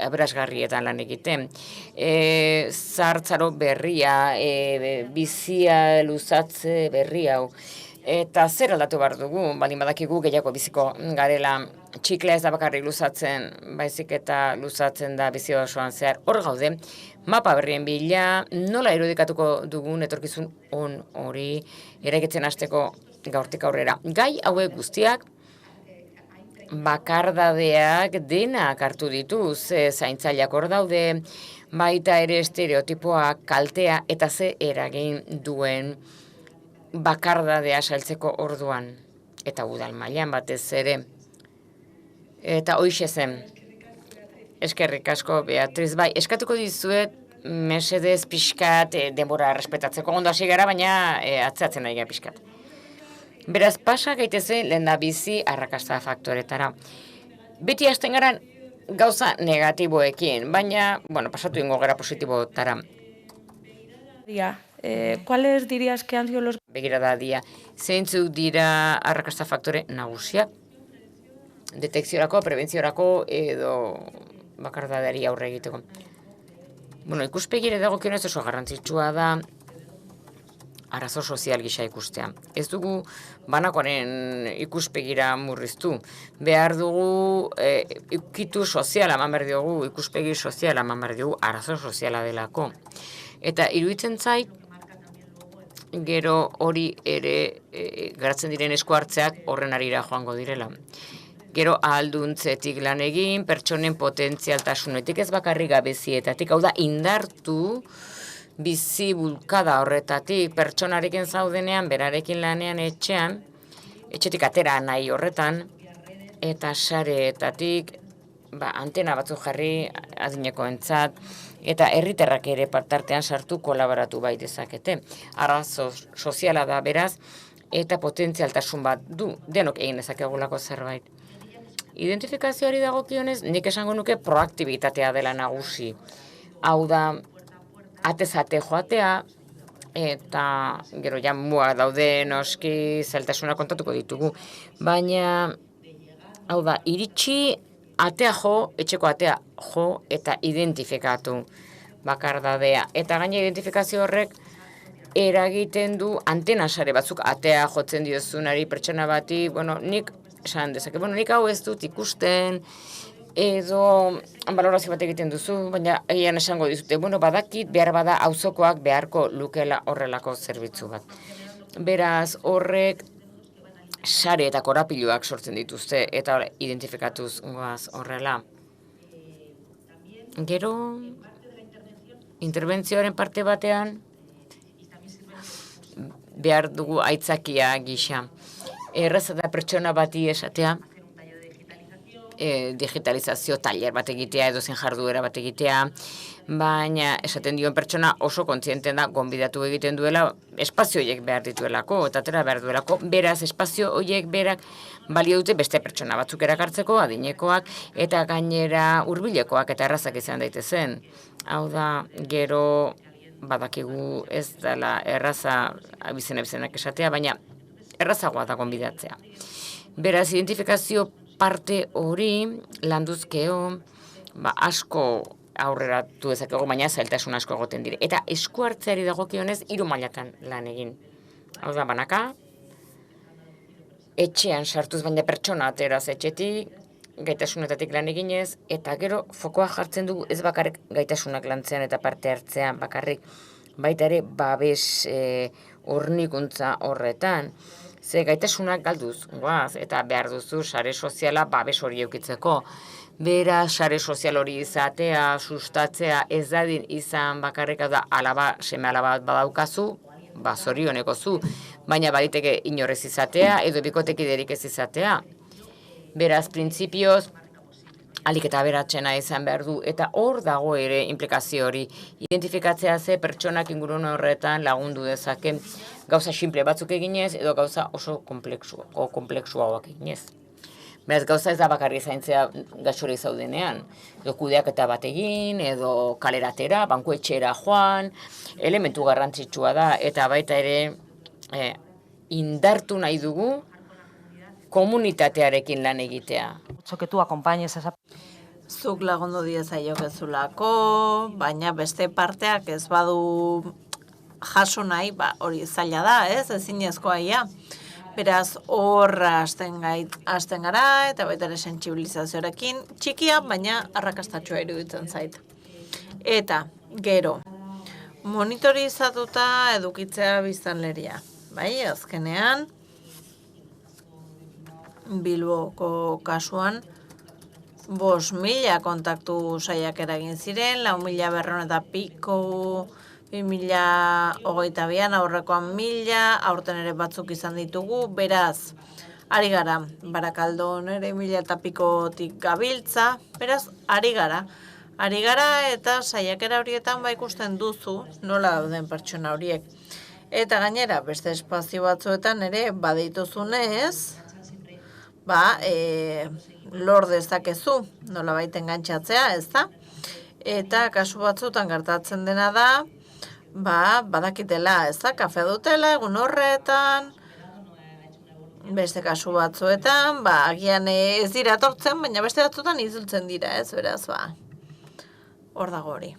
aberasgarrietan lan egiten. Zahartzaro berria, bizia luzatze berri hau, eta zer aldatu behar dugu, baldin badakigu gehiago biziko garela, txiklea ez da bakarrik luzatzen, baizik eta luzatzen da bizi osoan zehar. Hor gaude, mapa berrien bila, nola irudikatuko dugun etorkizun on hori eraikitzen hasteko gaurtik aurrera. Gai hauek guztiak, bakardadeak denak hartu ditu, zaintzaileak hor daude, baita ere estereotipoak, kaltea eta ze eragin duen bakardadea saltzeko orduan, eta udal mailan batez ere. Eta hoixe zen, eskerrik asko, Beatriz, bai, eskatuko dizuet, mesedez pixkat, denbora respetatzeko ondo hasi gara, baina atzatzen nahi gara pixkat. Beraz, pasa gaitezen lehen da bizi arrakasta faktoretara. Beti hasten gara gauza negatiboekin, baina, bueno, pasatu ingo gara positibotara. ¿Cuáles dirías que han sido los... Begira da dia, zeintzuk dira arrakasta faktore nagusiak? Detekziorako, prebentziorako edo bakardadeari aurre egiteko. Bueno, ikuspegire dagokionez oso garrantzitsua da arazo sozial gisa ikustea. Ez dugu banakoaren ikuspegira murriztu. Behar dugu ikitu soziala eman behar diogu, ikuspegi soziala eman behar diogu, arazo soziala delako. Eta iruditzen zait, gero hori ere garatzen diren esku hartzeak horren arira joango direla. Gero ahalduntzetik lan egin, pertsonen potentzialtasunetik ez bakarrik gabezietatik, hau da indartu bizi bulkada horretatik, pertsonarekin zaudenean, berarekin lanean etxean, etxetik atera nahi horretan, eta sareetatik antena batzuk jarri adinekoentzat, eta herritarrak ere partartean sartu kolaboratu bai dezakete. Arazo soziala da beraz, eta potentzialtasun bat du, denok egin dezakegulako zerbait. Identifikazioari dagokionez, nik esango nuke proaktibitatea dela nagusi. Hau da, atezate joatea, eta gero ja muak daude noski zailtasuna kontatuko ditugu. Baina Hau da, iritsi, atea jo, etxeko atea jo eta identifikatu bakardadea. Eta gaina identifikazio horrek eragiten du antena sare batzuk atea jotzen diozunari pertsona bati, nik esan dezake, nik hau ez dut ikusten, edo balorazio bat egiten duzu, baina egian esango dizute, badakit behar bada auzokoak beharko lukela horrelako zerbitzu bat. Beraz, horrek sare eta korapiloak sortzen dituzte, eta identifikatuz goaz horrela. Gero, interbentzioaren parte batean, behar dugu aitzakia gisa. Erraza da pertsona bati esatea, digitalizazio tailer bat egitea, edo zen jarduera bat egitea, baina esaten dioen pertsona oso kontzienten da, gonbidatu egiten duela, espazio horiek behar dituelako, eta atera behar duelako, beraz espazio horiek berak balio dute beste pertsona batzuk erakartzeko, adinekoak, eta gainera hurbilekoak eta errazak izan daitezen. Hau da, gero badakigu ez dela erraza abizenak esatea, baina errazagoa da gonbidatzea. Beraz, identifikazio parte hori landuzkeo asko aurreratu dezakegu, baina zailtasun asko egoten dire. Eta esku hartzeari dagokionez 3 mailatan lan egin. Hau da, banaka, etxean sartuz, baina pertsona ateraz etxetik, gaitasunetatik lan eginez, eta gero fokoa jartzen dugu ez bakarrik gaitasunak lantzean eta parte hartzean bakarrik, baita ere babes hornikuntza horretan, ze gaitasunak galduz, goaz, eta behar duzu sare soziala babes hori eukitzeko. Bera, sare sozial hori izatea, sustatzea, ez dadin izan bakarrik da alaba, seme alaba badaukazu, zorioneko zu, baina baditeke inorrez izatea, edo bikotekiderik ez izatea. Beraz, printzipioz, alik eta aberatsena izan behar du, eta hor dago ere implikazio hori. Identifikatzea ze pertsonak ingurun horretan lagundu dezake gauza simple batzuk eginez, edo gauza oso kompleksuagoak eginez. Beraz, gauza ez da bakarri zaintzea gaixore zaudenean. Edo kudeaketa bat egin, edo kaleratera, bankuetxera joan, elementu garrantzitsua da, eta baita ere indartu nahi dugu komunitatearekin lan egitea. Que tú acompañes esa... Zuk lagundu diezaiokezulako, baina beste parteak ez badu jaso nahi, hori zaila da, ezinezkoa ia. Beraz, horra hasten gara, eta baita ere sentsibilizazioarekin txikia, baina arrakastatxoa iruditzen zait. Eta, gero, monitorizatuta edukitzea biztanleria. Bai, azkenean, Bilboko kasuan, 5.000 kontaktu saiakera egin ziren, 4.200 eta piko, 2022an aurrekoan 1.000, aurten ere batzuk izan ditugu, beraz, ari gara, Barakaldon ere 1.000 eta pikotik gabiltza, beraz, ari gara eta saiakera horietan ikusten duzu, nola dauden pertsona horiek. Eta gainera, beste espazio batzuetan ere badituzunez, lor dezakezu, nola baiten gantxatzea, ez da? Eta kasu batzutan gertatzen dena da, badakitela, ez da? Kafe dutela, egun horretan, beste kasu batzuetan, agian ez dira tortzen, baina beste batzuetan izultzen dira, ez? Beraz, hor dago hori.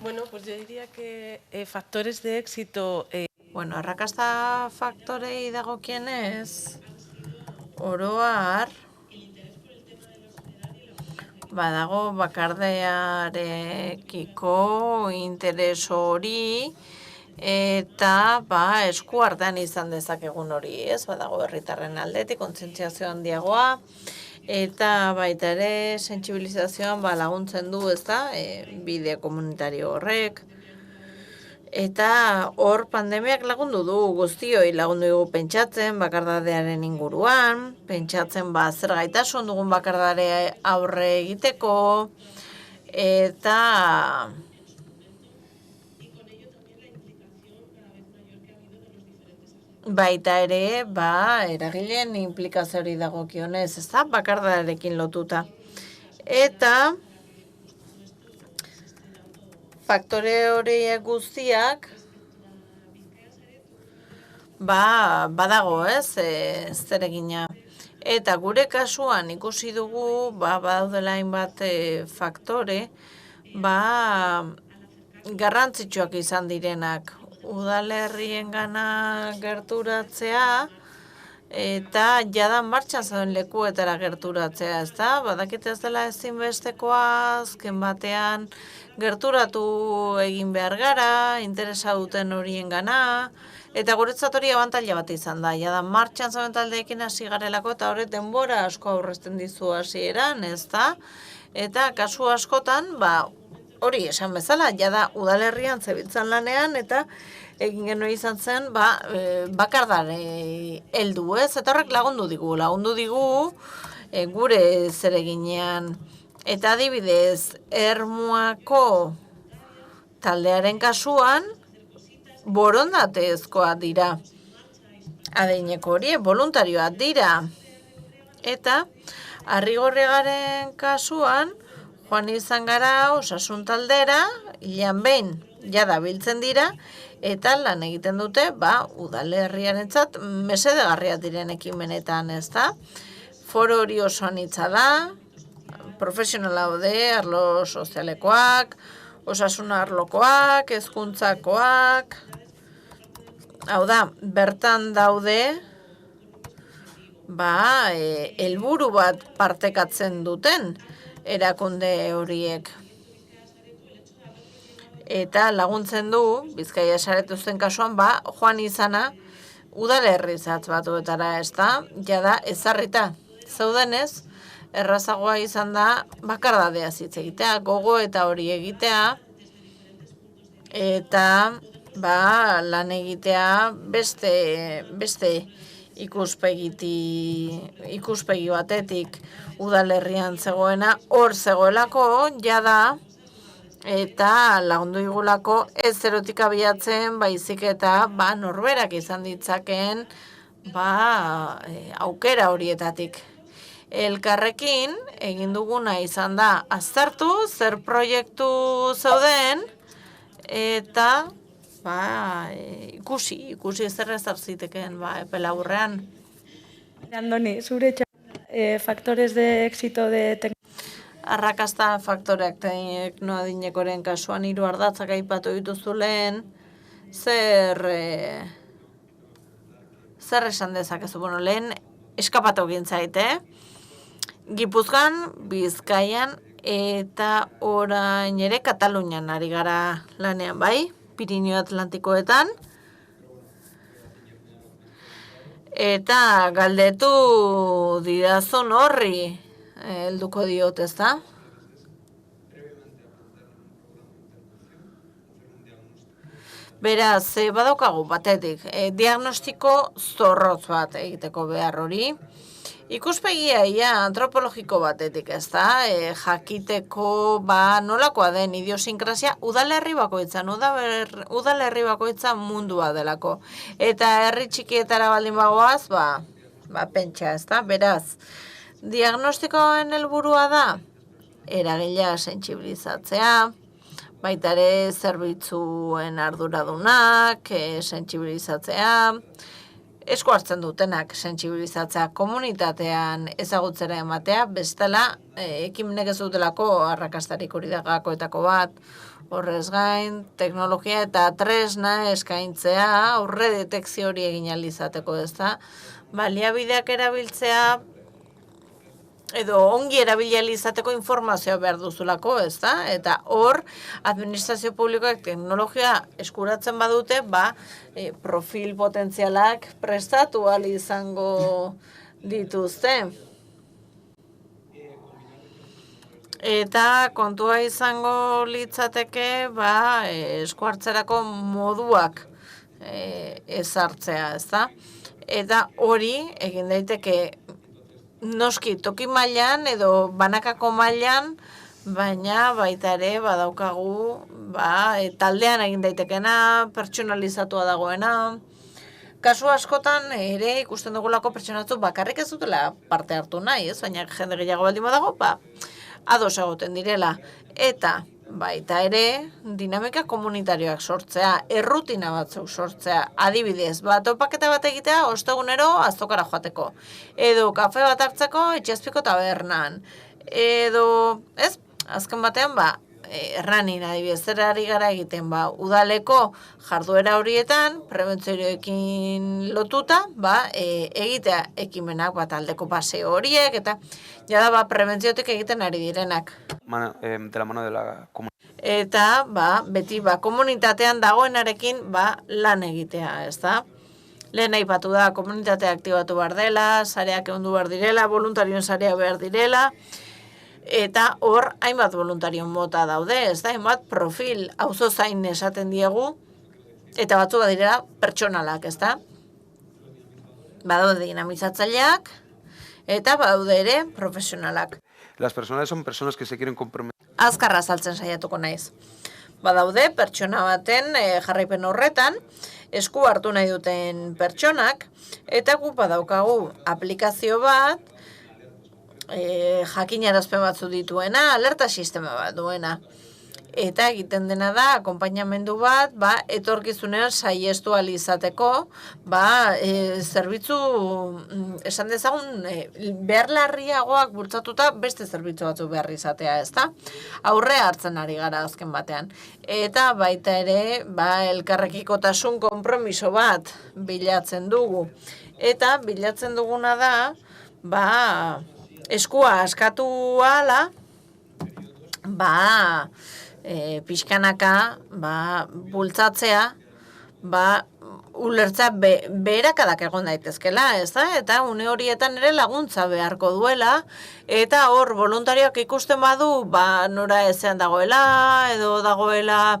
Bueno, pues yo diría que factores de éxito... arrakasta faktorei dagokienez, oroar, badago bakardearekiko interes hori, eta esku artean izan dezakegun hori, ez? Badago herritarren aldetik, kontzientziazio handiagoa, eta baita ere sentsibilizazioan laguntzen du, ez da, bide komunitario horrek. Eta hor pandemiak lagundu du, guztioi lagundu dugu pentsatzen bakardadearen inguruan, pentsatzen zer gaitasun dugun bakardare aurre egiteko, eta baita ere, eragileen implikazio hori dagokionez, ez da, bakardarekin lotuta. Eta faktore horiek guztiak badago, ez, zeregina. Eta gure kasuan ikusi dugu, badaudela hainbat faktore, garrantzitsuak izan direnak. Udalerriengana gerturatzea, eta jada martxan zauden lekuetara gerturatzea, ezta? Badakite ez dela ezinbestekoa, azken batean gerturatu egin behar gara, interesa duten horiengana, eta guretzat hori abantaila bat izan da. Jada martxan zauden taldeekin hasi garelako, eta horret denbora asko aurrezten dizu hasieran, ezta? Eta kasu askotan, hori esan bezala, jada udalerrian zebiltzan lanean, eta egin genuen izan zen, bakardare heldu ez, eta horrek lagundu digu gure zereginean. Eta adibidez, Ermuako taldearen kasuan, borondatezkoa dira. Adeineko hori, voluntarioak dira. Eta, Arrigorriagaren kasuan, joan izan gara osasun taldera, hilean behin, jada biltzen dira, eta lan egiten dute, udalerriarentzat mesedegarriak diren ekimenetan, ezta? Foro hori oso anitza da, profesionala daude, arlo sozialekoak, osasun arlokoak, hezkuntzakoak. Hau da, bertan daude, helburu bat partekatzen duten erakunde horiek. Eta laguntzen du, Bizkaia saretu zen kasuan, joan izana udalerri zatz batuetara, ezta? Jada ezarrita zeudenez, errazagoa izan da bakardadea hitz egitea, gogo eta hori egitea, eta lan egitea beste ikuspegi batetik udalerrian zegoena, hor zegoelako, jada, eta lagundu igulako ez zerotik abiatzen, baizik eta norberak izan ditzakeen aukera horietatik. Elkarrekin egin duguna izan da aztertu zer proiektu zeuden, eta ikusi zer ezar zitekeen epe laburrean. Andoni, zure factores de éxito de Arrakasta faktoreak teknoadinekoren kasuan 3 ardatzak aipatu dituzu lehen, zer esan dezakezu? Lehen eskapatu egin zaite, Gipuzkoan, Bizkaian eta orain ere Katalunian ari gara lanean, bai? Pirinio Atlantikoetan. Eta galdetu didazun horri helduko diot, ezta? Beraz, badaukagu batetik, diagnostiko zorrotz bat egiteko behar hori. Ikuspegia antropologiko batetik, ezta? Jakiteko nolakoa den idiosinkrasia udalerri bakoitzan, udalerri bakoitzan mundua delako. Eta herri txikietara baldin bagoaz, pentsa, ezta? Beraz, diagnostikoen helburua da eragilea sentsibilizatzea, baita ere zerbitzuen arduradunak sentsibilizatzea, esku hartzen dutenak sentsibilizatzea, komunitatean ezagutzera ematea, bestela ekimenek ez dutelako arrakastarik hori da gakoetako bat, horrez gain, teknologia eta tresna eskaintzea, aurre detekzio hori egin ahal izateko, ezta? Baliabideak erabiltzea edo ongi erabili izateko informazioa behar duzulako, ezta? Eta hor, administrazio publikoak teknologia eskuratzen badute, profil potentzialak prestatu ahal izango dituzte. Eta kontua izango litzateke, eskuartzerako moduak ezartzea, ezta? Eta hori egin daiteke noski toki mailan edo banakako mailan, baina baita ere badaukagu taldean egin daitekena, pertsonalizatua dagoena. Kasu askotan ere ikusten dugulako pertsonatzu bakarrik ez dutela parte hartu nahi, ez? Baina jende gehiago baldin badago, ados egoten direla. Eta baita ere dinamika komunitarioak sortzea, errutina batzuk sortzea, adibidez, topaketa bat egitea ostegunero azokara joateko, edo kafe bat hartzeko Itxaspiko tabernan, edo, ez, azken batean, erranin adibidez, zer ari gara egiten, udaleko jarduera horietan, prebentzioekin lotuta, egitea ekimenak, taldeko paseo horiek, eta jada prebentziotik egiten ari direnak. De la mano de la comunidad. Eta, beti, komunitatean dagoenarekin, lan egitea, ez da? Lehen aipatu da, komunitatea aktibatu behar dela, sareak egondu behar direla, voluntarioen sarea behar direla, eta hor, hainbat voluntarion mota daude, ez da, hainbat profil auzo zain esaten diegu, eta batzu badirela pertsonalak, ez da? Badaude dinamizatzaileak, eta badaude ere profesionalak. Las personas son personas que se quieren comprometer. Azkarra saltzen saiatuko naiz. Badaude pertsona baten jarraipen horretan, esku hartu nahi duten pertsonak, eta gu badaukagu aplikazio bat, jakinarazpen batzu dituena, alerta sistema bat duena. Eta egiten dena da, akonpainamendu bat, etorkizunean saiestu ahal izateko, zerbitzu, esan dezagun, behar larriagoak bultzatuta beste zerbitzu batzu behar izatea, ez da? Aurre hartzen ari gara azken batean. Eta baita ere, elkarrekikotasun konpromiso bat bilatzen dugu. Eta bilatzen duguna da, eskua askatu ahala, pixkanaka, bultzatzea, ulertza beherakadak egon daitezkela, ez da? Eta une horietan ere laguntza beharko duela, eta hor voluntarioak ikusten badu, nora ezean dagoela, edo dagoela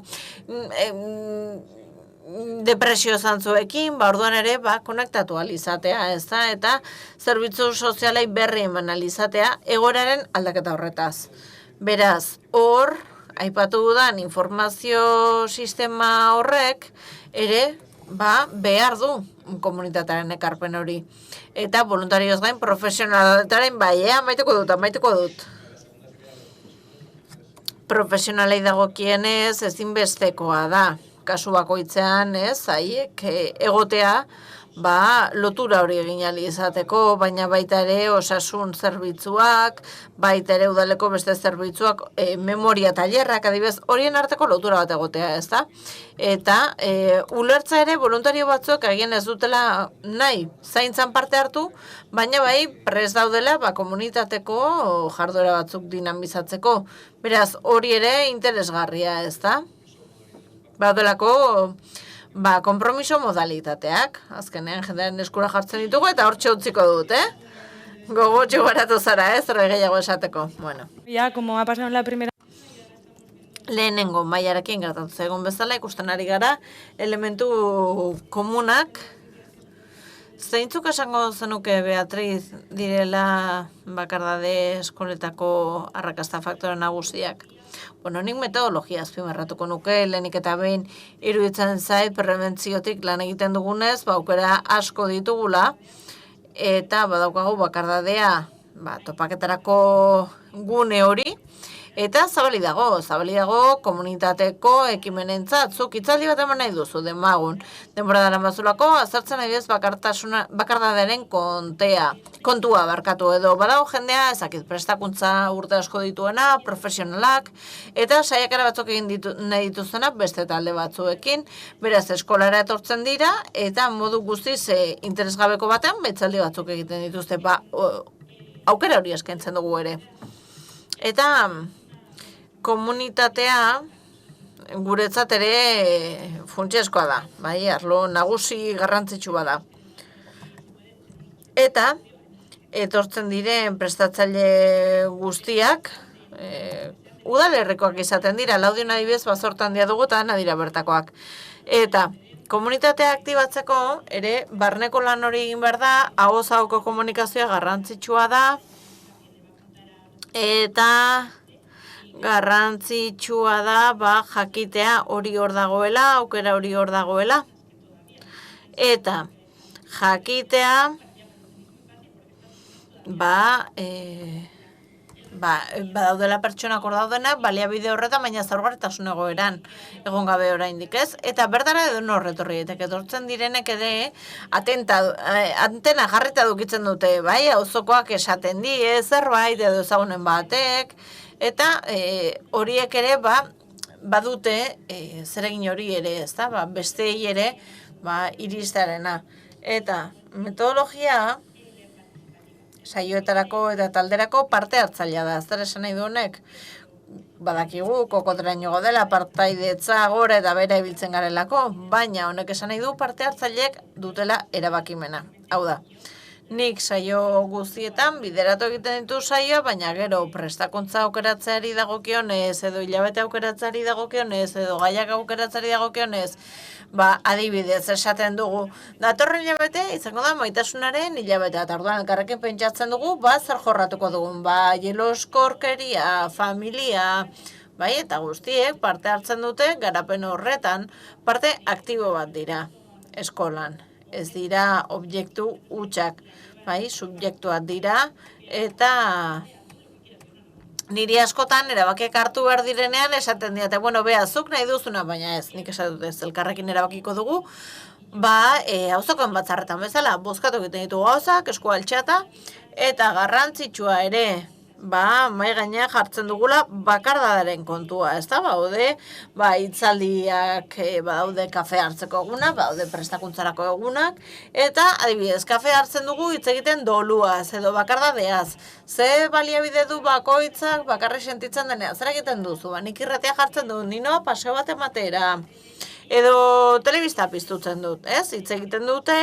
depresio zantzuekin, orduan ere, konektatu alizatea, ez da? Eta zerbitzu sozialei berri eman alizatea, egoeraren aldaketa horretaz. Beraz, hor, aipatu dudan informazio sistema horrek, ere, behar du komunitatearen ekarpen hori. Eta voluntarioz gain profesionaletaren amaituko dut. Profesionalei dagokienez ezinbestekoa da. Kasu bakoitzean, haiek egotea, lotura hori egin ahal izateko, baina baita ere osasun zerbitzuak, baita ere udaleko beste zerbitzuak, memoria tailerrak, adibidez, horien arteko lotura bat egotea, ez da? Eta ulertza ere voluntario batzuek agian ez dutela nahi zaintzan parte hartu, baina prest daudela komunitateko jarduera batzuk dinamizatzeko. Beraz, hori ere interesgarria, ez da? Baudelako konpromiso modalitateak, azkenean jendearen eskura jartzen ditugu, eta hor utziko dut, Gogotxo garatu zara, zer gehiago esateko. Bueno. Ya, como ha pasado en la primera... Lehenengo mailarekin gertatu zaigun bezala, ikusten ari gara, elementu komunak, zeintzuk esango zenuke, Beatriz, direla bakardade eskoletako arrakasta faktore nagusiak? Bueno, nik metodologia azpimarratuko nuke, lehenik eta behin iruditzen zait prebentziotik lan egiten dugunez, aukera asko ditugula, eta badaukagu bakardadea topaketarako gune hori, eta zabali dago komunitateko ekimenentzat, zuk hitzaldi bat eman nahi duzu, demagun, denbora dara mazulako, azertzen nahi bez bakardadearen kontua barkatu edo, badago jendea, ezakit prestakuntza urte asko dituena, profesionalak, eta saiakera batzuk egin nahi dituztenak beste talde batzuekin, beraz eskolara etortzen dira, eta modu guztiz interesgabeko batean, hitzaldi batzuk egiten dituzte, aukera hori eskaintzen dugu ere. Eta komunitatea guretzat ere funtsezkoa da, arlo nagusi garrantzitsu bada. Eta etortzen diren prestatzaile guztiak, udalerrikoak izaten dira, Laudion adibidez bazortan dia dugu eta dira bertakoak. Eta komunitatea aktibatzeko ere barneko lan hori egin behar da, ahoz-ahoko komunikazioa garrantzitsua da, eta garrantzitsua da jakitea hori hor dagoela, aukera hori hor dagoela. Eta jakitea badaudela pertsonak hor daudenak, baliabide horretan, baina zaurgarritasun egoeran egon gabe oraindik, ez? Eta bertara edo norretorri, eta etortzen direnek ere, antena jarrita dukitzen dute, bai, auzokoak esaten die, zerbait, edo ezagunen batek, eta horiek ere, badute zeregin hori ere, ez da, bestei ere, iristearena. Eta metodologia, saioetarako eta talderako parte hartzailea da. Zer esan nahi du honek? Badakigu, kokotraino dela, partaidetza gora eta bera ibiltzen garelako, baina honek esan nahi du parte hartzaileek dutela erabakimena. Hau da, nik saio guztietan bideratu egiten ditu saioa, baina gero prestakuntza aukeratzeari dagokionez, edo hilabete aukeratzeari dagokionez, edo gaiak aukeratzeari dagokionez, adibidez esaten dugu, datorren hilabete izango da maitasunaren hilabetea, eta orduan elkarrekin pentsatzen dugu, zer jorratuko dugun, jeloskorkeria, familia, eta guztiek parte hartzen dute garapen horretan, parte aktibo bat dira eskolan. Ez dira objektu hutsak, subjektuak dira, eta niri askotan erabakiak hartu behar direnean esaten diate, zuk nahi duzuna, baina ez, nik esatut ez, elkarrekin erabakiko dugu, auzokoen batzarretan bezala, bozkatu egiten ditu gauzak, esku altxata, eta garrantzitsua ere, mai gainean jartzen dugula bakardadaren kontua, ez da, hitzaldiak, badaude kafe hartzeko egunak, badaude prestakuntzarako egunak, eta adibidez, kafe hartzen dugu hitz egiten doluaz, edo bakardadeaz, ze baliabide du bakoitzak bakarri sentitzen denean, zer egiten duzu, nik irratia jartzen du, ninoa paseo bat ematera, edo telebista piztutzen dut, ez, hitz egiten dute,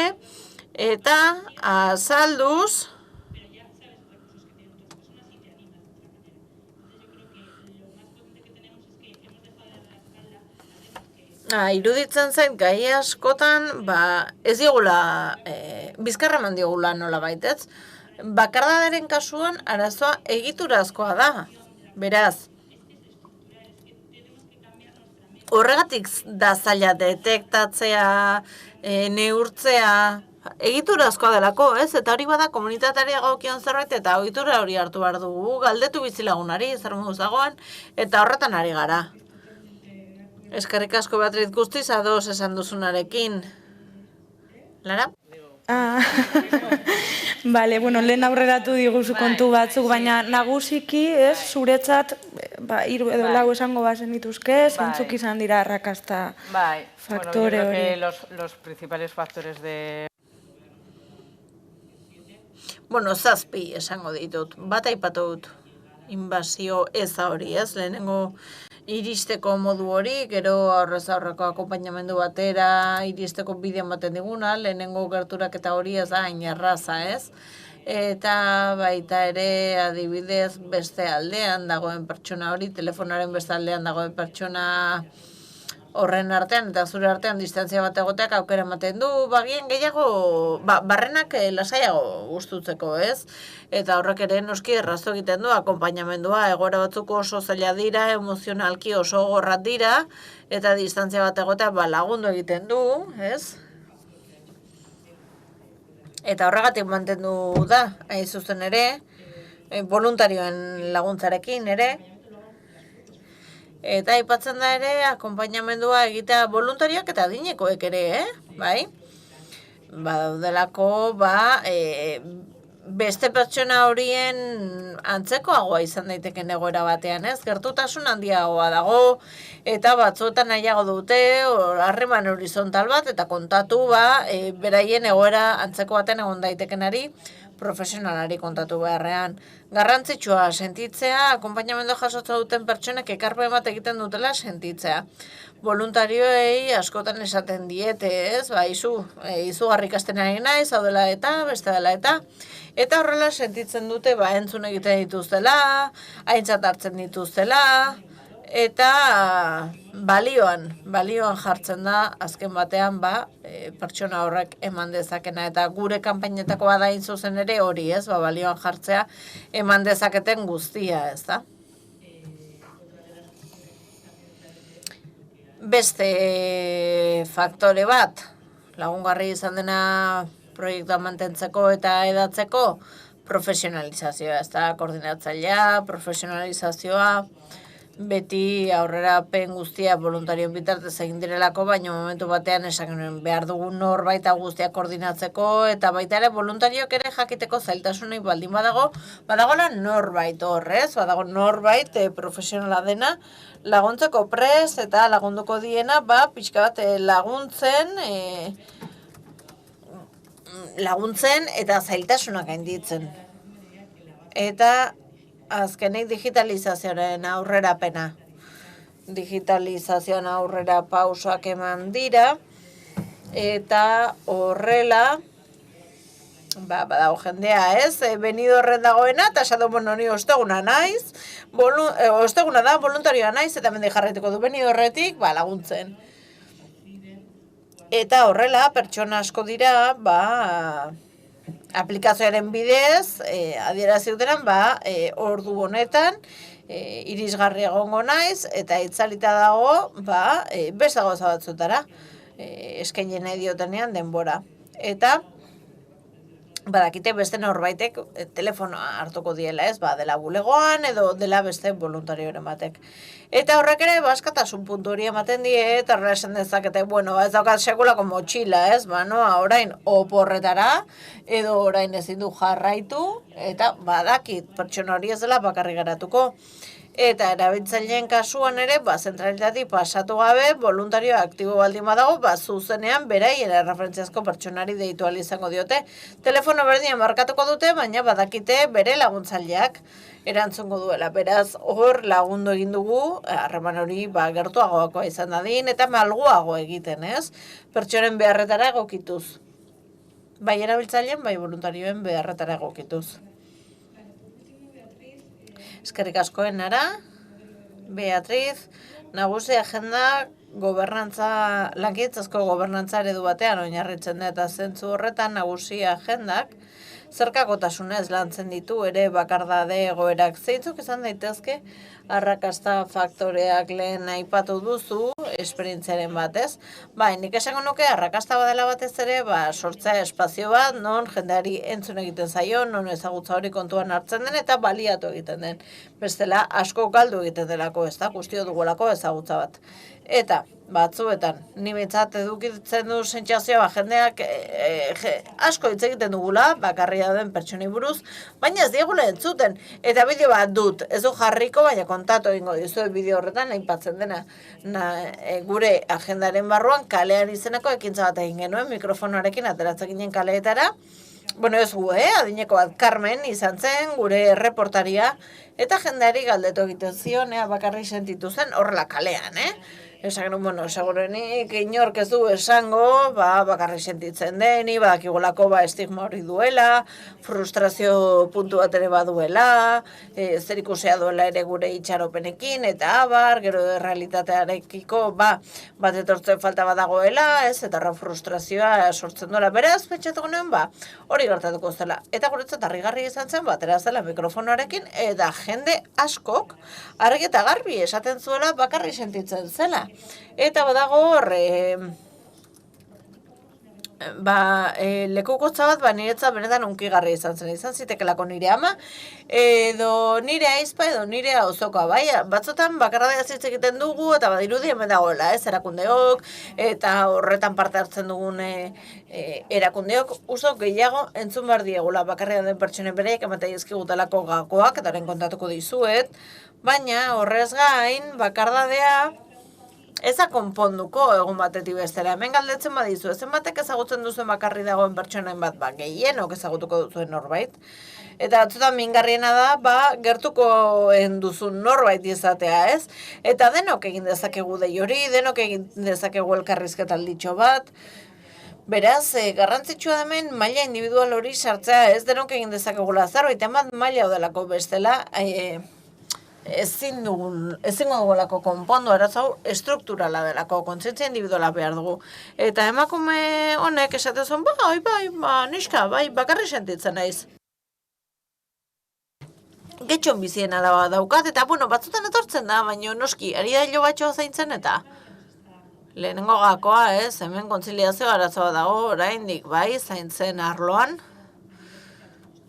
eta azalduz, iruditzen zait gai askotan, ez diogula, bizkarra eman diogula nola baitez, bakardadaren kasuan arazoa egiturazkoa da, beraz. Horregatik da zaila detektatzea, neurtzea, egiturazkoa delako, ez? Eta hori bada komunitateari egokion zerbait, eta ohitura hori hartu behar dugu, galdetu bizilagunari, zer moduz dagoen, eta horretan ari gara. Eskerrik asko Beatriz guztiz, ados esan duzunarekin. Lara? Bale, lehen aurreratu diguzu kontu batzuk, baina nagusiki, ez, zuretzat, hiru edo lau esango bazen dituzke, zentzuk izan dira arrakasta faktore hori. Yo creo que los principales factores de... Zazpi esango ditut. Bat aipatu dut, inbasio eza hori, ez, lehenengo iristeko modu hori, gero aurrez aurreko akompainamendu batera iristeko bidean baten diguna, lehenengo gerturak eta hori ez da hain erraza, ez? Eta baita ere adibidez beste aldean dagoen pertsona hori, telefonaren beste aldean dagoen pertsona horren artean eta zure artean distantzia bat egoteak aukera ematen du, bagien gehiago, barrenak lasaiago gustutzeko, ez? Eta horrek ere noski errazo egiten du, akompainamendua, egoera batzuk oso zaila dira, emozionalki oso gorrat dira, eta distantzia bat egoteak lagundu egiten du, ez? Eta horregatik mantendu da, hain zuzen ere, voluntarioen laguntzarekin ere, eta aipatzen da ere, akompainamendua egitea voluntarioak eta adinekoek ere, bai? Badaudelako, beste pertsona horien antzekoagoa izan daiteken egoera batean, ez? Gertutasun handiagoa dago, eta batzuetan nahiago dute, harreman horizontal bat, eta kontatu, beraien egoera antzeko baten egon daitekenari, profesionalari kontatu beharrean. Garrantzitsua sentitzea, akompainamendu jasotza duten pertsonek ekarpen bat egiten dutela sentitzea. Voluntarioei askotan esaten diete, ez? Izugarri ikasten ari naiz, hau dela eta, beste dela eta horrela sentitzen dute, entzun egiten dituztela, aintzat hartzen dituztela, eta balioan jartzen da, azken batean, pertsona horrek eman dezakena, eta gure kanpainetako bada zuzen ere hori, ez? Balioan jartzea eman dezaketen guztia, ez da? Beste faktore bat, lagungarri izan dena proiektua mantentzeko eta edatzeko, profesionalizazioa, ez da, koordinatzailea, profesionalizazioa, beti aurrerapen guztia voluntarioen bitartez egin direlako, baina momentu batean esan genuen behar dugun norbait guztia koordinatzeko, eta baita ere voluntarioak ere jakiteko zailtasunik baldin badagoela norbait horrez, badago norbait profesionala dena, laguntzeko prest eta lagunduko diena, pixka bat laguntzen eta zailtasunak gainditzen. Eta azkenik digitalizazioaren aurrerapena. Digitalizazioan aurrera pausoak eman dira, eta horrela, badago jendea, ez? Benido horren dagoena, eta esatu, ni osteguna naiz, osteguna da, voluntarioa naiz, eta mende jarraituko du benido horretik, laguntzen. Eta horrela, pertsona asko dira, aplikazioaren bidez, adierazi dutenan, ordu honetan, irisgarri egongo naiz, eta itzalita dago, beste gauza batzutara, eskainen nahi diotenean denbora. Eta, badakite beste norbaitek telefonoa hartuko diela, ez, dela bulegoan, edo dela beste voluntarioren batek. Eta horrek ere, askatasun puntu hori ematen die, eta horrela esan dezakete, ez daukat sekulako motxila, ez, orain oporretara, edo orain ezin du jarraitu, eta badakit, pertsona hori ez dela bakarrik garatuko. Eta erabiltzaileen kasuan ere, zentralitatik pasatu gabe, voluntario aktibo baldin badago, zuzenean beraien erreferentziazko pertsonari deitu ahal izango diote. Telefono berdian markatuko dute, baina badakite bere laguntzaileak erantzungo duela. Beraz, hor lagundu egin dugu, harreman hori gertuagoakoa izan dadin, eta malguago egiten, ez? Pertsonen beharretara egokituz. Bai erabiltzaileen, bai voluntarioen beharretara egokituz. Eskerrik askoen nara, Beatriz, nagusi agenda lankidetzazko gobernantza eredu batean oinarritzen da, eta zentzu horretan nagusi agendak zerkakotasunez lantzen ditu ere bakardade egoerak. Zeintzuk izan daitezke arrakasta faktoreak lehen aipatu duzu esperientziaren batez. Nik esango nuke arrakasta badela batez ere, sortzea espazio bat, non jendeari entzun egiten zaio, non ezagutza hori kontuan hartzen den eta baliatu egiten den. Bestela asko galdu egiten delako, ez da, guztio dugulako ezagutza bat. Eta, batzuetan, ni behintzat edukitzen du sentsazioa jendeak asko hitz egiten dugula, bakarri dauden pertsonei buruz, baina ez diegula entzuten. Eta bideo bat dut, ez du jarriko, baina kontatu egingo dizuet bideo horretan aipatzen dena. Gure agendaren barruan kalean izeneko ekintza bat egin genuen, mikrofonoarekin ateratzen ginen kaleetara. Ez gu, adineko bat Carmen izan zen, gure reportaria, eta jendeari galdetu egiten zion, bakarri sentitu zen, horrela kalean, Esan genuen, segurenik inork ez du esango, bakarri sentitzen deni, badakigolako estigma hori duela, frustrazio puntu bat ere baduela, zer ikusea duela ere gure itxaropenekin, eta abar, gero realitatearekiko, bat etortzen falta badagoela, eta frustrazioa sortzen duela. Beraz, pentsatu genuen, hori gertatuko zela. Eta guretzat harrigarri izan zen, batera zela mikrofonoarekin, eta jende askok, argi eta garbi esaten zuela bakarri sentitzen zela. Eta badago hor, lekukotza bat, niretzat benetan unkigarri izan zen, izan zitekelako nire ama, edo nire aizpa, edo nire auzokoa, batzotan bakarradea hitz egiten dugu, eta badirudi hemen dagoela, erakundeok, eta horretan parte hartzen dugun erakundeok, uso gehiago entzun behar diegula, bakarria den pertsonen bereik, ematea izkigutelako gakoak, eta horren kontatuko dizuet, baina horrez gain, bakardadea, eza konponduko egun batetik bestera. Hemen galdetzen badizu, ezen batek ezagutzen duzuen bakarri dagoen pertsonain bat, gehienok ezagutuko duzuen norbait. Eta batzutan mingarriena da, gertuko duzun norbait izatea, ez? Eta denok egin dezakegu dei hori, denok egin dezakegu elkarrizketa alditxo bat. Beraz, garrantzitsua hemen maila individual hori sartzea, ez denok egin dezakegula zerbait, eman maila delako bestela, ezin dugulako konpondu arazo estrukturala delako, kontzientzia individuala behar dugu. Eta emakume honek esatezun, niska, bakarri sentitzen naiz. Getxon biziena daukat, eta batzutan etortzen da, baina noski, ari da hilo batxoa zaintzen eta lehenengo gakoa, hemen kontziliazio arazoa dago, oraindik zaintzen arloan.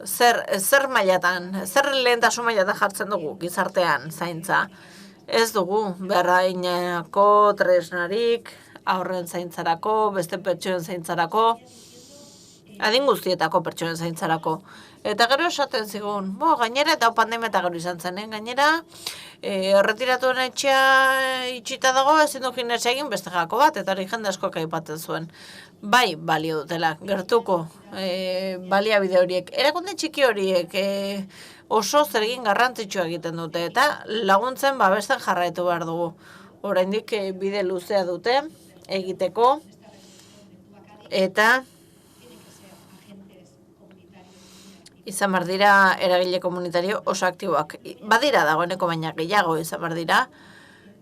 zer mailatan, zer lehentasun mailatan jartzen dugu gizartean zaintza. Ez dugu berrainako tresnarik, aurren zaintzarako, beste pertsonen zaintzarako, adin guztietako pertsonen zaintzarako. Eta gero esaten zigun, gainera eta pandemia eta gero izan zen, gainera, erretiratuen etxea itxita dago, ezin du gimnasia egin beste jako bat, eta hori jende asko aipatzen zuen. Bai, balio dutela, gertuko baliabide horiek. Erakunde txiki horiek oso zergin garrantzitsua egiten dute, eta laguntzen babesten jarraitu behar dugu. Oraindik bide luzea dute egiteko, eta izan behar dira eragile komunitario oso aktiboak. Badira dagoeneko baina gehiago izan behar dira.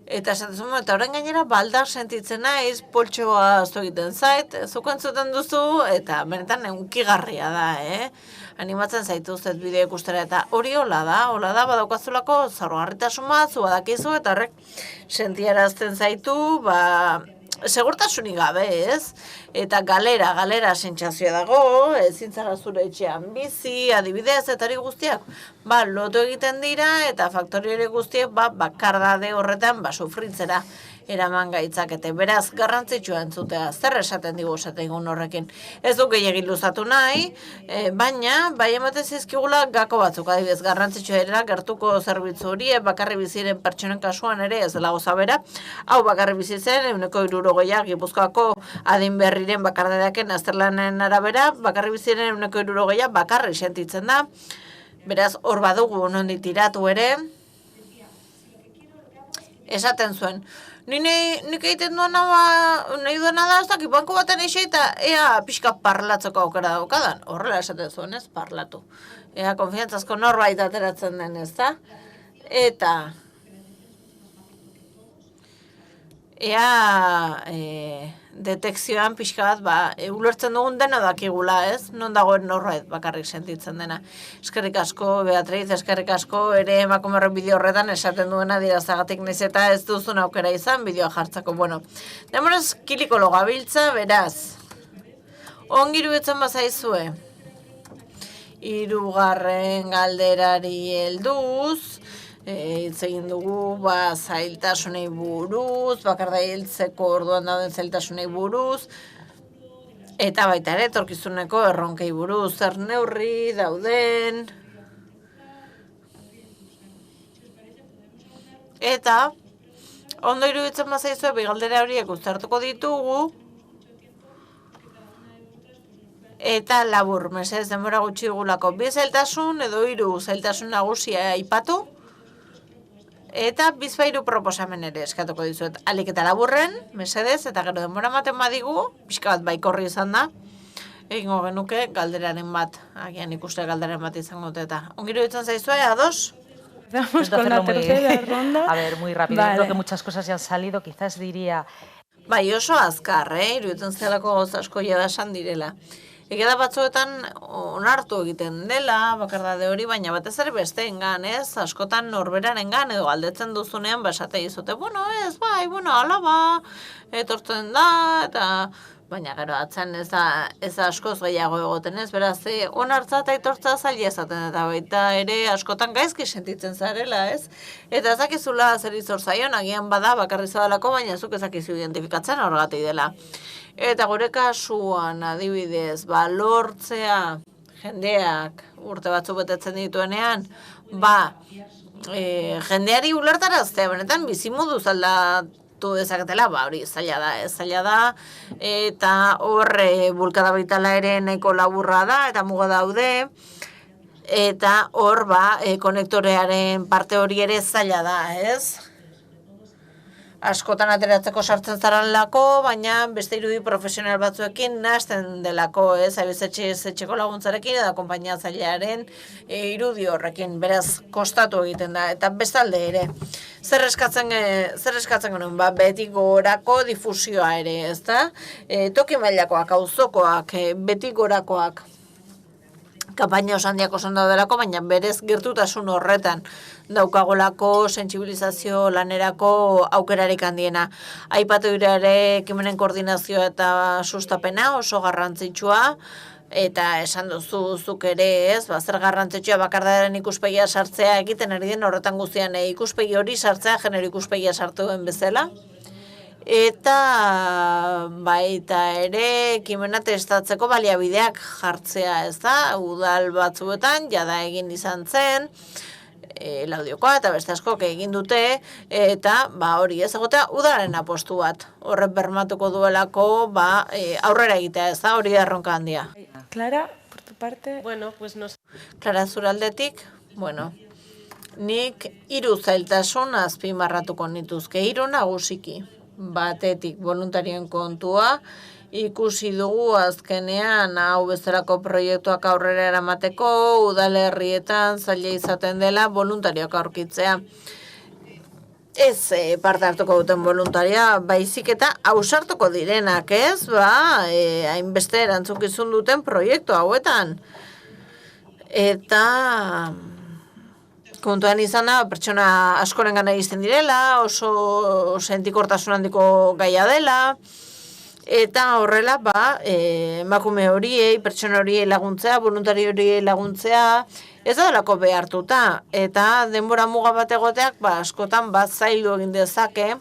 Eta esaten zuen, eta orain gainera baldar sentitzen naiz, poltsoa aztu egiten zait, zuk entzuten duzu, eta benetan unkigarria da, Animatzen zaituzet bideo ikustera, eta hori hola da, badaukazulako zaurgarritasun bat, zu badakizu, eta horrek sentiarazten zaitu, segurtasunik gabe, ez? Eta galera sentsazioa dago, ezin zara zure etxean bizi, adibidez, eta hori guztiak, lotu egiten dira, eta faktori hori guztiak, bakardade horretan, sufritzera eraman gaitzakete. Beraz, garrantzitsua entzutea, zer esaten digu esaten horrekin. Ez du gehiagin luzatu nahi, baina, bai ematen zizkigula gako batzuk, adibidez, garrantzitsua ere gertuko zerbitzu hori, bakarri biziren pertsonen kasuan ere, ez dela goza bera, hau bakarri bizitzen, 160 Gipuzkoako adin berriren bakardadeaken azterlanen arabera, bakarri biziren 160 bakarri sentitzen da, beraz, hor badugu nondik tiratu ere, esaten zuen, nik egiten duena nahi duena da, ez dakit banko baten eixe eta ea pixka parlatzeko aukera daukadan. Horrela esaten zuen, ez, parlatu. Ea konfiantzazko norbait ateratzen den, ez da? Eta ea detekzioan pixka bat, ulertzen dugun dena dakigula, ez? Non dagoen norbait bakarrik sentitzen dena. Eskerrik asko, Beatriz, eskerrik asko, ere emakumerren bideo horretan esaten duena dirazagatik naiz eta ez duzun aukera izan bideoa jartzako. Bueno, demoraz kilikolo gabiltza, beraz. Ongi iruditzen bazaizue. 3. galderari helduz. Hitz egin dugu, zailtasunei buruz, bakarda hiltzeko orduan dauden zailtasunei buruz, eta baita ere, etorkizuneko erronkei buruz, zer neurri dauden. Eta, ondo iruditzen bazaizue, bigaldera horiek uztartuko ditugu, eta labur, mesez, denbora gutxi dugulako, 2 zailtasun edo 3 zailtasun nagusia aipatu, eta bizpairu proposamen ere eskatuko dizuet. Alik eta laburren, mesedez, eta gero denbora ematen badigu, pixka bat baikorri izan da, egingo genuke galderaren bat, agian ikuste galderaren bat izango dut eta. Ongiru ditzen zaizue, ados? Vamos con la tercera ronda. A ver, muy rápido. Vale. Creo que muchas cosas ya han salido. Quizás diría... Bai, oso azkar, iruditzen zelako gauza asko jada esan direla. Egeda batzuetan onartu egiten dela, bakardade hori, baina batez ere besteengan, ez? Askotan norberarengan edo galdetzen duzunean basate izute, ez, bai, alaba, etortzen da, eta baina gero atzen ez da askoz gehiago egoten, ez? Beraz, onartza eta aitortza zaila esaten eta baita ere askotan gaizki sentitzen zarela, ez? Eta ezakizula zer izor zaion, agian bada bakarri zadalako, baina zuk ezakizu identifikatzen horregatik dela. Eta gure kasuan, adibidez, lortzea jendeak urte batzu betetzen dituenean, jendeari ulertaraztea, benetan bizimodu aldatu dezaketela, hori zaila da, eta hor bulkada bitala ere nahiko laburra da, eta muga daude, eta hor konektorearen parte hori ere zaila da, ez? Askotan ateratzeko sartzen zaralako, baina beste irudi profesional batzuekin nahasten delako, ez? Etxeko laguntzarekin eta konpainia zailearen irudi horrekin, beraz, kostatu egiten da. Eta bestalde ere, zer eskatzen genuen, beti gorako difusioa ere, ez da? Toki mailakoak, auzokoak, beti gorakoak, kampaina oso handiak oso daudelako, baina berez gertutasun horretan daukagolako sentsibilizazio lanerako aukerarik handiena. Aipatu ere ekimenen koordinazioa eta sustapena oso garrantzitsua, Eta esan duzu zuk ere, ez, zer garrantzitsua bakardaren ikuspegia sartzea egiten ari den horretan guztian ikuspegi hori sartzea genero ikuspegia sartu den bezala. Eta baita ere ekimena testatzeko baliabideak jartzea, ez da, udal batzuetan jada egin izan zen, Laudiokoa eta beste askok egin dute, eta hori ez egotea udaren apostu bat. Horrek bermatuko duelako aurrera egitea, ez da, hori erronka handia. Clara, por tu parte. Bueno, pues no sé. Clara, zure aldetik, nik 3 zailtasun azpimarratuko nituzke, 3 nagusiki. Batetik voluntarioen kontua, ikusi dugu azkenean hau bezalako proiektuak aurrera eramateko, udalerrietan zaila izaten dela voluntarioak aurkitzea. Ez parte hartuko duten voluntaria, baizik eta ausartuko direnak, ez? Hainbeste erantzukizun duten proiektu hauetan. Eta kontuan izana, pertsona askoren gana izten direla, oso sentikortasun handiko gaia dela, eta horrela, emakume horiei, pertsona horiei laguntzea, voluntari horiei laguntzea, ez da delako behartuta, eta denbora muga bat egoteak, askotan zaildu egin dezake,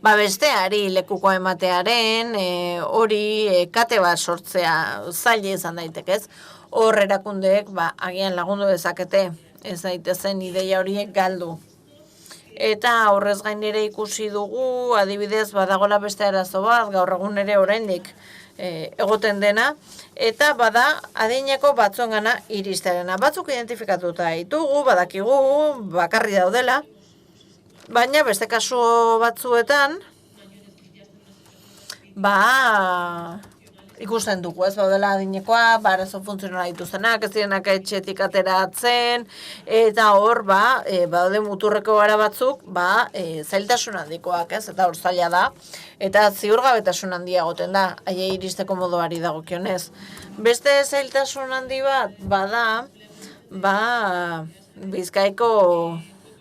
besteari lekuko ematearen, hori kate bat sortzea zaila izan daitekez, hor erakundeek agian lagundu dezakete, ez daitezen ideia horiek galdu. Eta horrez gain ere ikusi dugu, adibidez badagola beste arazo bat, gaur egun ere oraindik egoten dena, eta adineko batzuengana iristearena. Batzuk identifikatuta ditugu, badakigu, bakarri daudela, baina beste kasu batzuetan, ikusten dugu, ez baudela adinekoa, arazo funtzionala dituztenak, ez direnak etxetik ateratzen, eta hor, baude muturreko gara batzuk, zailtasun handikoak, ez, eta hor zaila da, eta ziurgabetasun handia egoten da, aiei iristeko moduari dagokionez. Beste zailtasun handi bat,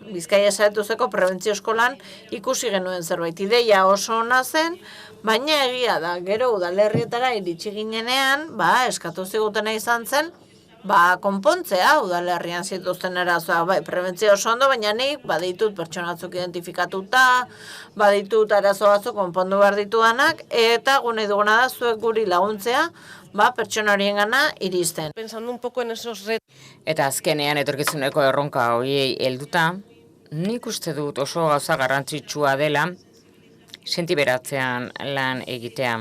Bizkaia Saretuzeko prebentzio eskolan ikusi genuen zerbait. Ideia oso ona zen, baina egia da, gero udalerrietara iritsi ginenean, eskatu zigutena izan zen, konpontzea udalerrian zituzten arazoa, prebentzio oso ondo, baina nik baditut pertsona batzuk identifikatuta, baditut arazo batzuk konpondu behar ditudanak, eta gune duguna da zuek guri laguntzea, pertsona horien gana iristen. Pensando un poco en esos retos. Eta azkenean etorkizuneko erronka horiei helduta, nik uste dut oso gauza garrantzitsua dela sentiberatzean lan egitea.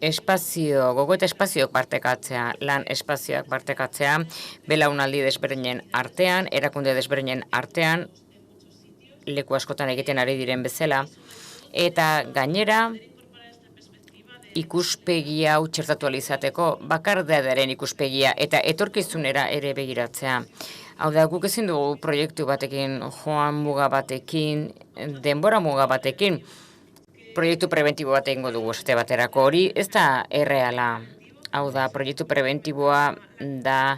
Gogoeta espazioak partekatzea, lan espazioak partekatzea, belaunaldi desberdinen artean, erakunde desberdinen artean, leku askotan egiten ari diren bezala, eta gainera ikuspegia hau txertatu alizateko, bakardadearen ikuspegia eta etorkizunera ere begiratzea. Hau da, guk ezin dugu proiektu batekin, joan muga batekin, denbora muga batekin, proiektu preventibo bat egingo dugu esate baterako hori, ez da erreala. Hau da, proiektu preventiboa da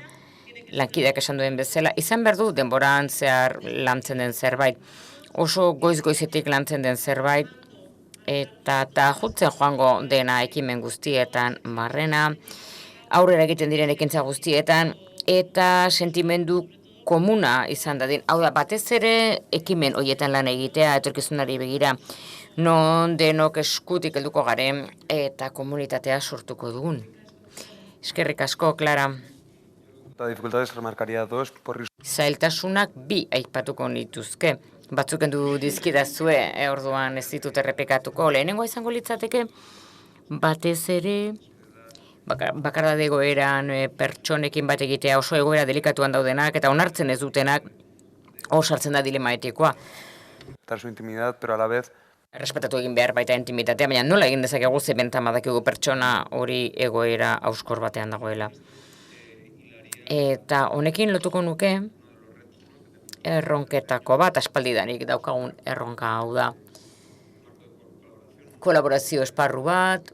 lankideak esan duen bezala, izan behar du denboran zehar lantzen den zerbait, oso goiz-goizetik lantzen den zerbait, eta jutzen joango dena ekimen guztietan barrena, aurrera egiten diren ekintza guztietan, eta sentimendu komuna izan dadin. Hau da, batez ere ekimen horietan lan egitea, etorkizunari begira, non denok eskutik helduko garen eta komunitatea sortuko dugun. Eskerrik asko, Clara. La dificultades remarcaría dos por... Zailtasunak 2 aipatuko nituzke. Batzuk endu dizkidazue, orduan ez ditut errepikatuko. Lehenengoa izango litzateke, batez ere, bakardade egoeran pertsonekin bat egitea oso egoera delikatuan daudenak, eta onartzen ez dutenak, sartzen da dilema etikoa. Su intimidad, pero a la vez... Errespetatu egin behar baita intimitatea, baina nola egin dezakegu ze bentamaдаkigu pertsona hori egoera auskor batean dagoela. Eta honekin lotuko nuke, erronketako bat, aspaldidanik daukagun erronka hau da. Kolaborazio esparru bat,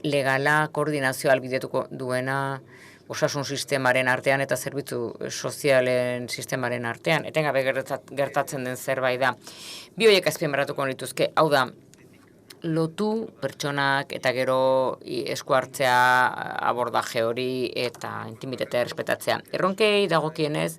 legala, koordinazio albidetuko duena, osasun sistemaren artean eta zerbitzu sozialen sistemaren artean, etengabe gertatzen den zerbait da. 2 horiek azpimarratuko nituzke, hau da, lotu pertsonak eta gero esku hartzea abordaje hori eta intimitatea errespetatzea. Erronkei dagokienez,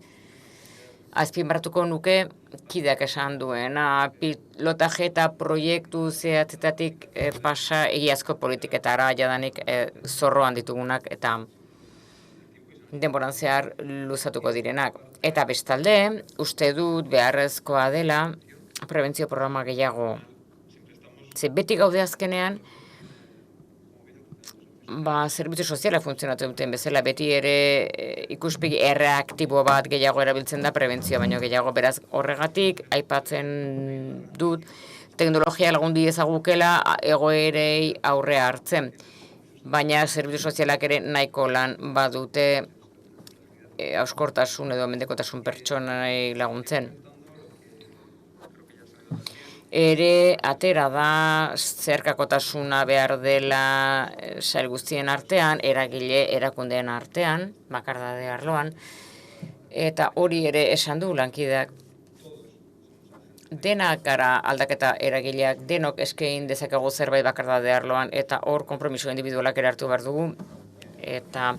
azpimarratuko nuke kideak esan duena, pilotaje eta proiektu zehatzetatik pasa egiazko politiketara jadanik zorroan ditugunak eta denboran zehar luzatuko direnak. Eta bestalde, uste dut beharrezkoa dela prebentzio programa gehiago. Ze beti gaude azkenean, zerbitzu soziala funtzionatu duten bezala, beti ere ikuspegi erreaktibo bat gehiago erabiltzen da prebentzioa, baino gehiago beraz horregatik aipatzen dut teknologia lagundu ezagukela egoerei aurrea hartzen. Baina zerbitzu sozialak ere nahiko lan badute hauskortasun edo mendekotasun pertsonai laguntzen. Ere atera da zeharkakotasuna behar dela sail guztien artean, eragile erakundeen artean, bakardade arloan, eta hori ere esan du lankideak. Denak gara aldaketa eragileak, denok eskein dezakegu zerbait bakardade arloan, eta hor konpromiso individualak ere hartu behar dugu, eta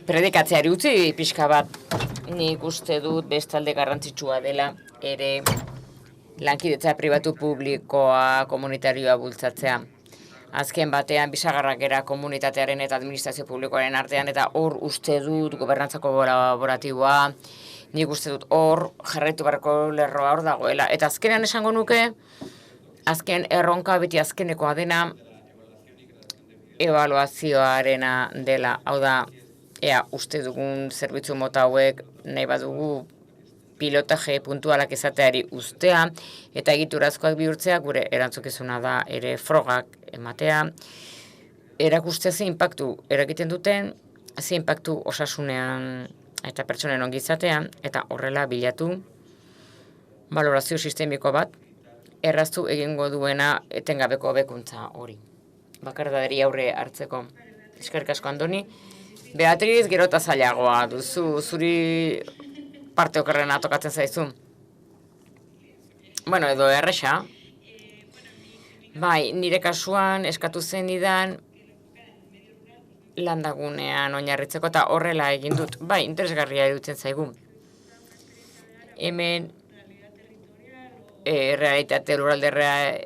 predikatzeari utzi pixka bat nik uste dut bestalde garrantzitsua dela ere lankidetza pribatu publikoa, komunitarioa bultzatzea. Azken batean, bisagarrak era komunitatearen eta administrazio publikoaren artean, eta hor uste dut gobernantzako kolaboratiboa, nik uste dut hor jarraitu beharreko lerroa hor dagoela. Eta azkenean esango nuke, azken erronka beti azkenekoa dena, ebaluazioarena dela. Hau da, ea uste dugun zerbitzu mota hauek nahi badugu, pilotaje puntualak izateari ustea eta egiturazkoak bihurtzea gure erantzukizuna da ere frogak ematea. Erakustea ze inpaktu eragiten duten, ze inpaktu osasunean eta pertsonen ongizatean eta horrela bilatu balorazio sistemiko bat erraztu egingo duena etengabeko hobekuntza hori. Bakardaderi aurre hartzeko. Eskerrik asko Andoni. Beatriz, gero eta zailagoa duzu, zuri parte okerrena tokatzen zaizu. Bueno, edo erresa. Bai, nire kasuan eskatu zen idan landagunean oinarritzeko eta horrela egin dut. Bai, interesgarria iruditzen zaigu. Hemen lurralde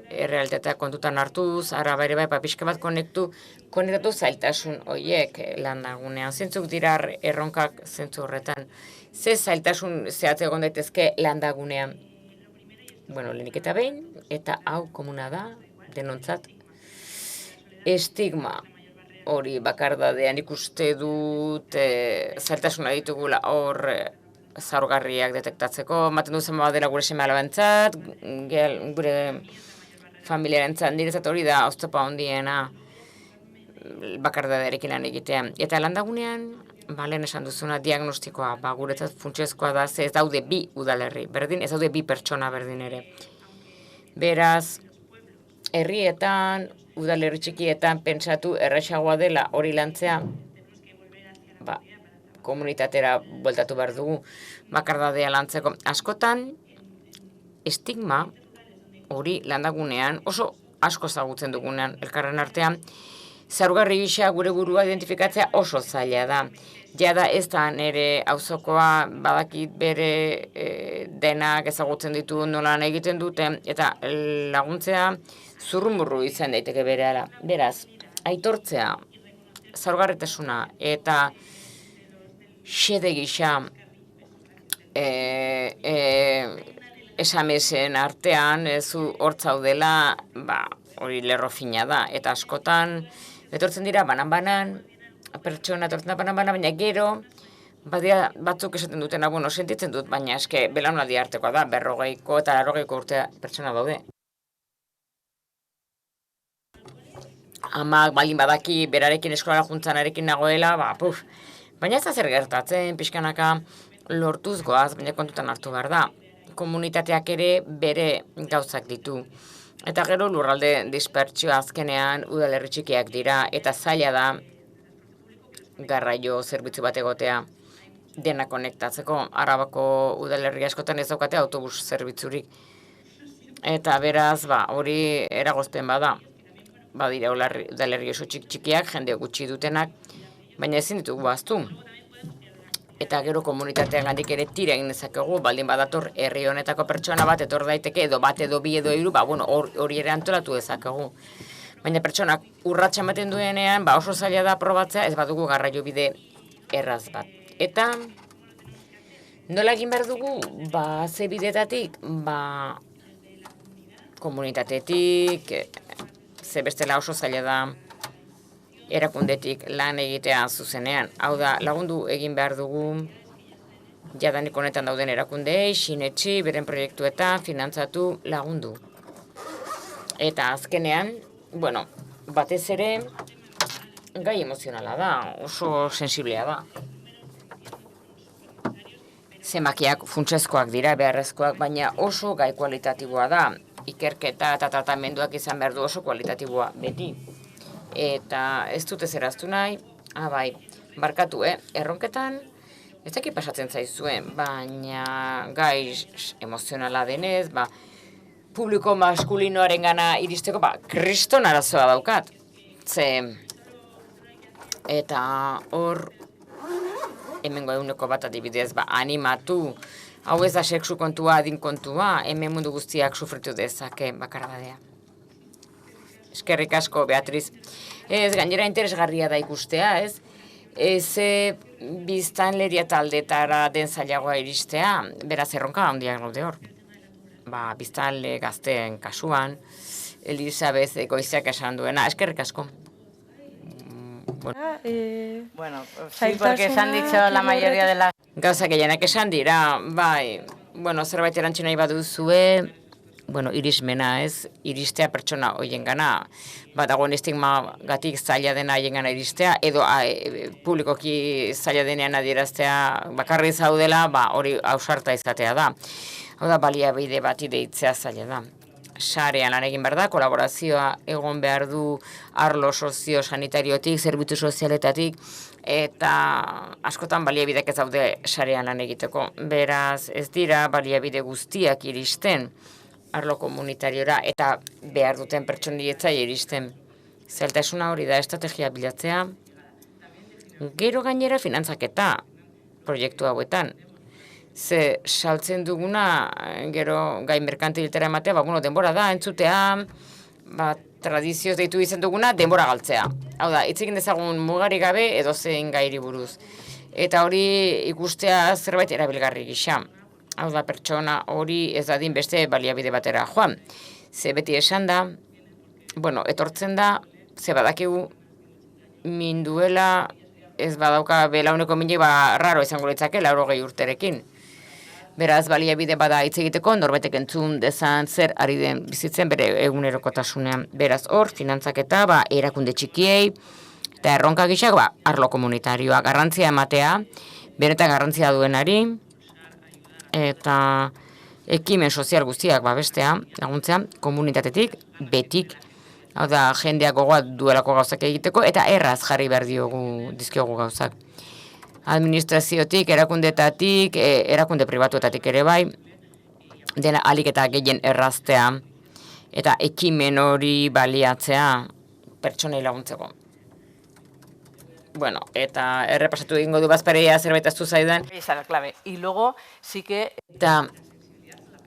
errealitatea kontutan hartuz, araba ere bai, pixka bat konektatu zailtasun horiek landagunean. Zentzuk dira erronkak zentzu horretan. Ze zailtasun zehatz egon daitezke landagunean. Bueno, lehenik eta behin, eta hau komuna da, denontzat, estigma hori bakardadean ikuste dut zailtasuna ditugula hor zaurgarriak detektatzeko. Maten duzen badela gure seme alabantzat, gure familiarentzat, niretzat hori da oztopa hondiena bakardadearekin lan egitea. Eta landagunean, lehen esan duzuna diagnostikoa, guretzat funtsezkoa da, ez daude bi udalerri berdin, ez daude bi pertsona berdin ere. Beraz, herrietan, udalerri txikietan pentsatu errazagoa dela hori lantzea, komunitatera bueltatu behar dugu bakardadea lantzeko. Askotan, estigma hori landagunean, oso asko ezagutzen dugunean elkarren artean, zaurgarri gisa gure burua identifikatzea oso zaila da. Jada ez da nire auzokoa badakit bere denak ezagutzen ditu nolan egiten duten, eta laguntzea zurrumurru izan daiteke berehala. Beraz, aitortzea, zaurgarritasuna eta xede gisa esamesen artean hortzaudela hori lerro fina da. Eta askotan etortzen dira banan-banan, pertsona etortzen da banan-banan, baina gero batzuk esaten dutena, bueno, sentitzen dut, baina eske belaunaldi artekoa da, 40ko eta 80ko urte pertsona daude. Amak baldin badaki berarekin eskolara juntzanarekin nagoela, baina ez da zer gertatzen, pixkanaka lortuz goaz, baina kontutan hartu behar da. Komunitateak ere bere gauzak ditu. Eta gero lurralde dispertsioa azkenean udalerri txikiak dira, eta zaila da garraio zerbitzu bat egotea dena konektatzeko. Arabako udalerri askotan ez daukate autobus zerbitzurik. Eta beraz, hori eragozpen bada. Badira udalerri oso txikiak, jende gutxi dutenak, baina ezin ditugu ahaztu. Eta gero komunitatean gandik ere tira egin dezakegu, baldin badator herri honetako pertsona bat etor daiteke, edo bat edo bi edo hiru, hori ere antolatu dezakegu. Baina pertsonak urratsa ematen duenean, oso zaila da probatzea, ez badugu garraio bide erraz bat. Eta nola egin behar dugu, ze bidetatik, komunitatetik, ze bestela oso zaila da erakundetik lan egitea zuzenean. Hau da, lagundu egin behar dugu jadanik honetan dauden erakundeei, sinetxi, beren proiektuetan, finantzatu lagundu. Eta azkenean, batez ere, gai emozionala da, oso sensiblea da. Zenbakiak funtsezkoak dira, beharrezkoak, baina oso gai kualitatiboa da. Ikerketa eta tratamenduak izan behar du oso kualitatiboa beti. Eta ez dute zeraztu nahi, barkatu, erronketan, ez dakit pasatzen zaizuen, baina gai emozionala denez, publiko maskulinoaren gana iristeko, kriston arazoa daukat. Eta hor, hemengo eguneko bat adibidez, animatu, hau ez da sexu kontua, adin kontua, hemen mundu guztiak sufritu dezake bakarbadea. Eskerrik asko, Beatriz. Ez, gainera interesgarria da ikustea, ez? Biztanleria taldetara den zailagoa iristea, beraz erronka handiak gaude hor. Biztanle gazteen kasuan, Elisabeth Goiziak esan duena, eskerrik asko. Bueno, sí, porque se han dicho la mayoría de las... Gauza gehienak esan dira, zerbait erantzi nahi baduzue, irismena, ez? Iristea pertsona hoien gana, dagoen estigmagatik zaila dena haien gana iristea, edo publikoki zaila denean adieraztea bakarri zaudela, hori ausarta izatea da. Hau da, baliabide bati deitzea zaila da. Sarean lan egin behar da, kolaborazioa egon behar du arlo sozio-sanitariotik, zerbitzu sozialetatik, eta askotan baliabideak ez daude sarean lan egiteko. Beraz, ez dira baliabide guztiak iristen arlo komunitariora eta behar duten pertsonietzai iristen. Zailtasuna hori da estrategia bilatzea, gero gainera finantzaketa proiektu hauetan. Ze saltzen duguna, gero gai merkantilitera ematea, denbora da, entzutea, tradizioz deitu izan duguna, denbora galtzea. Hau da, hitz egin dezagun mugari gabe edo zein gairi buruz. Eta hori ikustea zerbait erabilgarri gisa. Hau da, pertsona hori ez dadin beste baliabide batera joan. Ze beti esan da, etortzen da, ze badakigu minduela, ez badauka belauneko minik raro izango litzake, 80 urterekin. Beraz, baliabide bada hitz egiteko, norbetek entzun dezan zer ari den bizitzen bere egunerokotasunean. Beraz, hor, finantzaketa, erakunde txikiei, eta erronka gisak, arlo komunitarioa, garrantzia ematea, benetan garrantzia duenari, eta ekimen sozial guztiak babestea, laguntzea, komunitatetik, betik, hau da, jendeak gogoa duelako gauzak egiteko, eta erraz jarri behar dizkiogu gauzak. Administraziotik, erakundetatik, erakunde pribatuetatik ere bai, dena alik eta gehien erraztea, eta ekimen hori baliatzea pertsonei laguntzeko. Eta errepasatu egingo du bazpareia zerbait aztu zaidan. Esa es la clave. Y luego sí que... Eta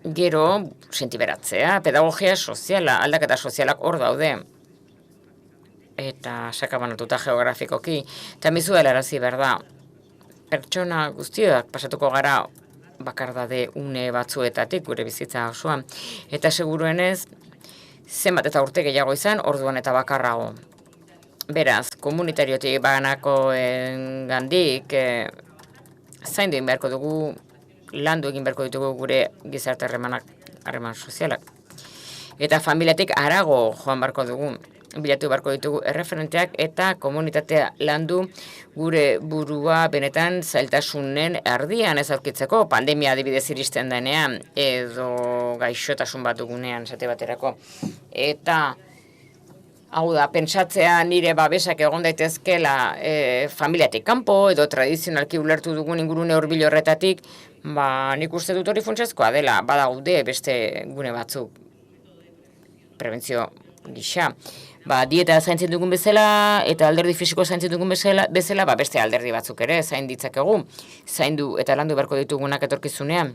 gero, sentiberatzea, pedagogia soziala, aldaketa sozialak hor daude. Eta sakabanatuta geografikoki. Eta mizu helarazi behar da. Pertsona guztiak pasatuko gara bakardade une batzuetatik gure bizitza osoan. Eta seguruenez, zenbat eta urte gehiago izan, orduan eta bakarrago. Beraz, komunitariotik banakoen gandik, zaindu egin beharko dugu, landu egin beharko ditugu gure gizarte harreman sozialak. Eta familiatik harago joan beharko dugu, bilatu beharko ditugu erreferenteak eta komunitatea landu gure burua benetan zailtasunen erdian ez aurkitzeko, pandemia adibidez iristen denean, edo gaixotasun bat dugunean esate baterako. Eta hau da, pentsatzea nire babesak egon daitezkela familiatik kanpo edo tradizionalki ulertu dugun ingurune hurbil horretatik, nik uste dut hori funtsezkoa dela, badaude beste gune batzuk. prebentzio gisa. Dieta zaintzen dugun bezala eta alderdi fisiko zaintzen dugun bezala, beste alderdi batzuk ere zain ditzakegu, zaindu eta landu beharko ditugunak etorkizunean.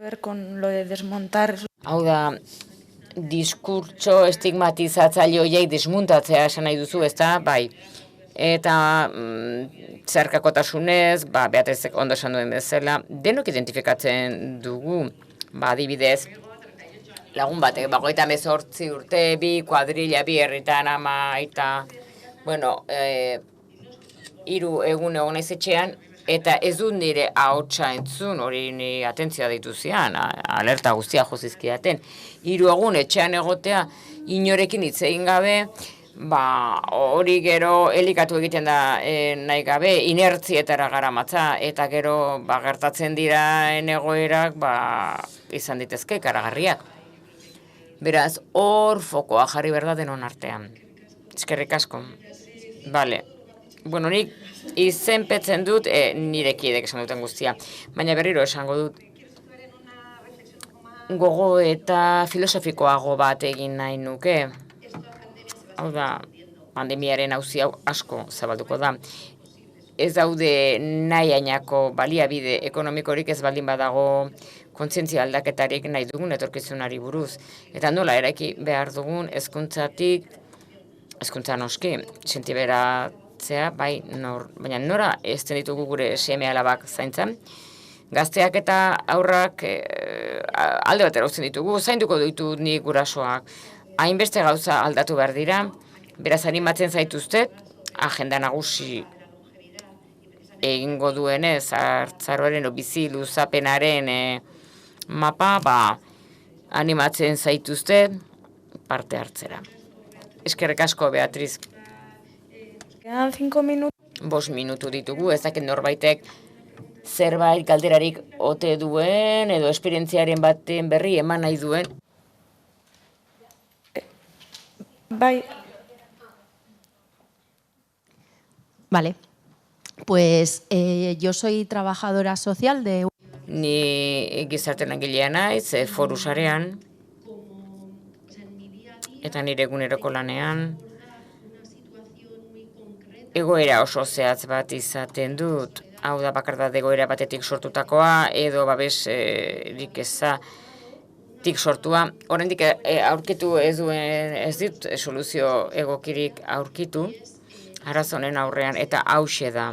Ver con lo de desmontar. Hau da, diskurtso estigmatizatzaile horiek desmuntatzea esan nahi duzu, ezta? Bai. Eta zeharkakotasunez, Beatrezek ondo esan duen bezala, denok identifikatzen dugu, adibidez, lagun batek, 58 urte, 2 kuadrilla, 2 herritan ama, eta, bueno, 3 egun egon naiz etxean, eta ez dut nire ahotsa entzun, hori ni atentzioa ditu zian, alerta guztia jozizkidaten. 3 egun etxean egotea, inorekin hitz egin gabe, hori gero elikatu egiten da nahi gabe, inertzietara garamatza, eta gero gertatzen dira egoerak izan ditezke karagarriak. Beraz, hor fokoa jarri berda denon artean. Eskerrik asko. Bale. Bueno, nik izenpetzen dut nire kidek esan duten guztia. Baina berriro esango dut gogo eta filosofikoago bat egin nahi nuke. Hau da, pandemiaren auzi hau asko zabalduko da. Ez daude nahi ainako baliabide ekonomikorik ez baldin badago kontzientzia aldaketarik nahi dugun etorkizunari buruz. Eta nola eraiki behar dugun hezkuntza noski, sentiberatzea, baina nora ezten ditugu gure seme alabak zaintzan. Gazteak eta aurrak alde batera uzten ditugu, zainduko ditut nik gurasoak. Hainbeste gauza aldatu behar dira, beraz animatzen zaituztet, agenda nagusi egingo duenez, hartzaroaren bizi luzapenaren mapa, animatzen zaituzte parte hartzera. Eskerrik asko, Beatriz. Quedan 5 minutos. 5 minutu ditugu, ez dakit norbaitek zerbait galderarik ote duen, edo esperientziaren baten berri eman nahi duen. Bai. Vale. Pues yo soy trabajadora social de... Ni gizarte langilea naiz, foru sarean, eta nire eguneroko lanean, egoera oso zehatz bat izaten dut. Hau da bakardade egoera batetik sortutakoa, edo babesrik ezatik sortua. Oraindik aurkitu ez dit soluzio egokirik aurkitu, arazonen aurrean, eta hauxe da.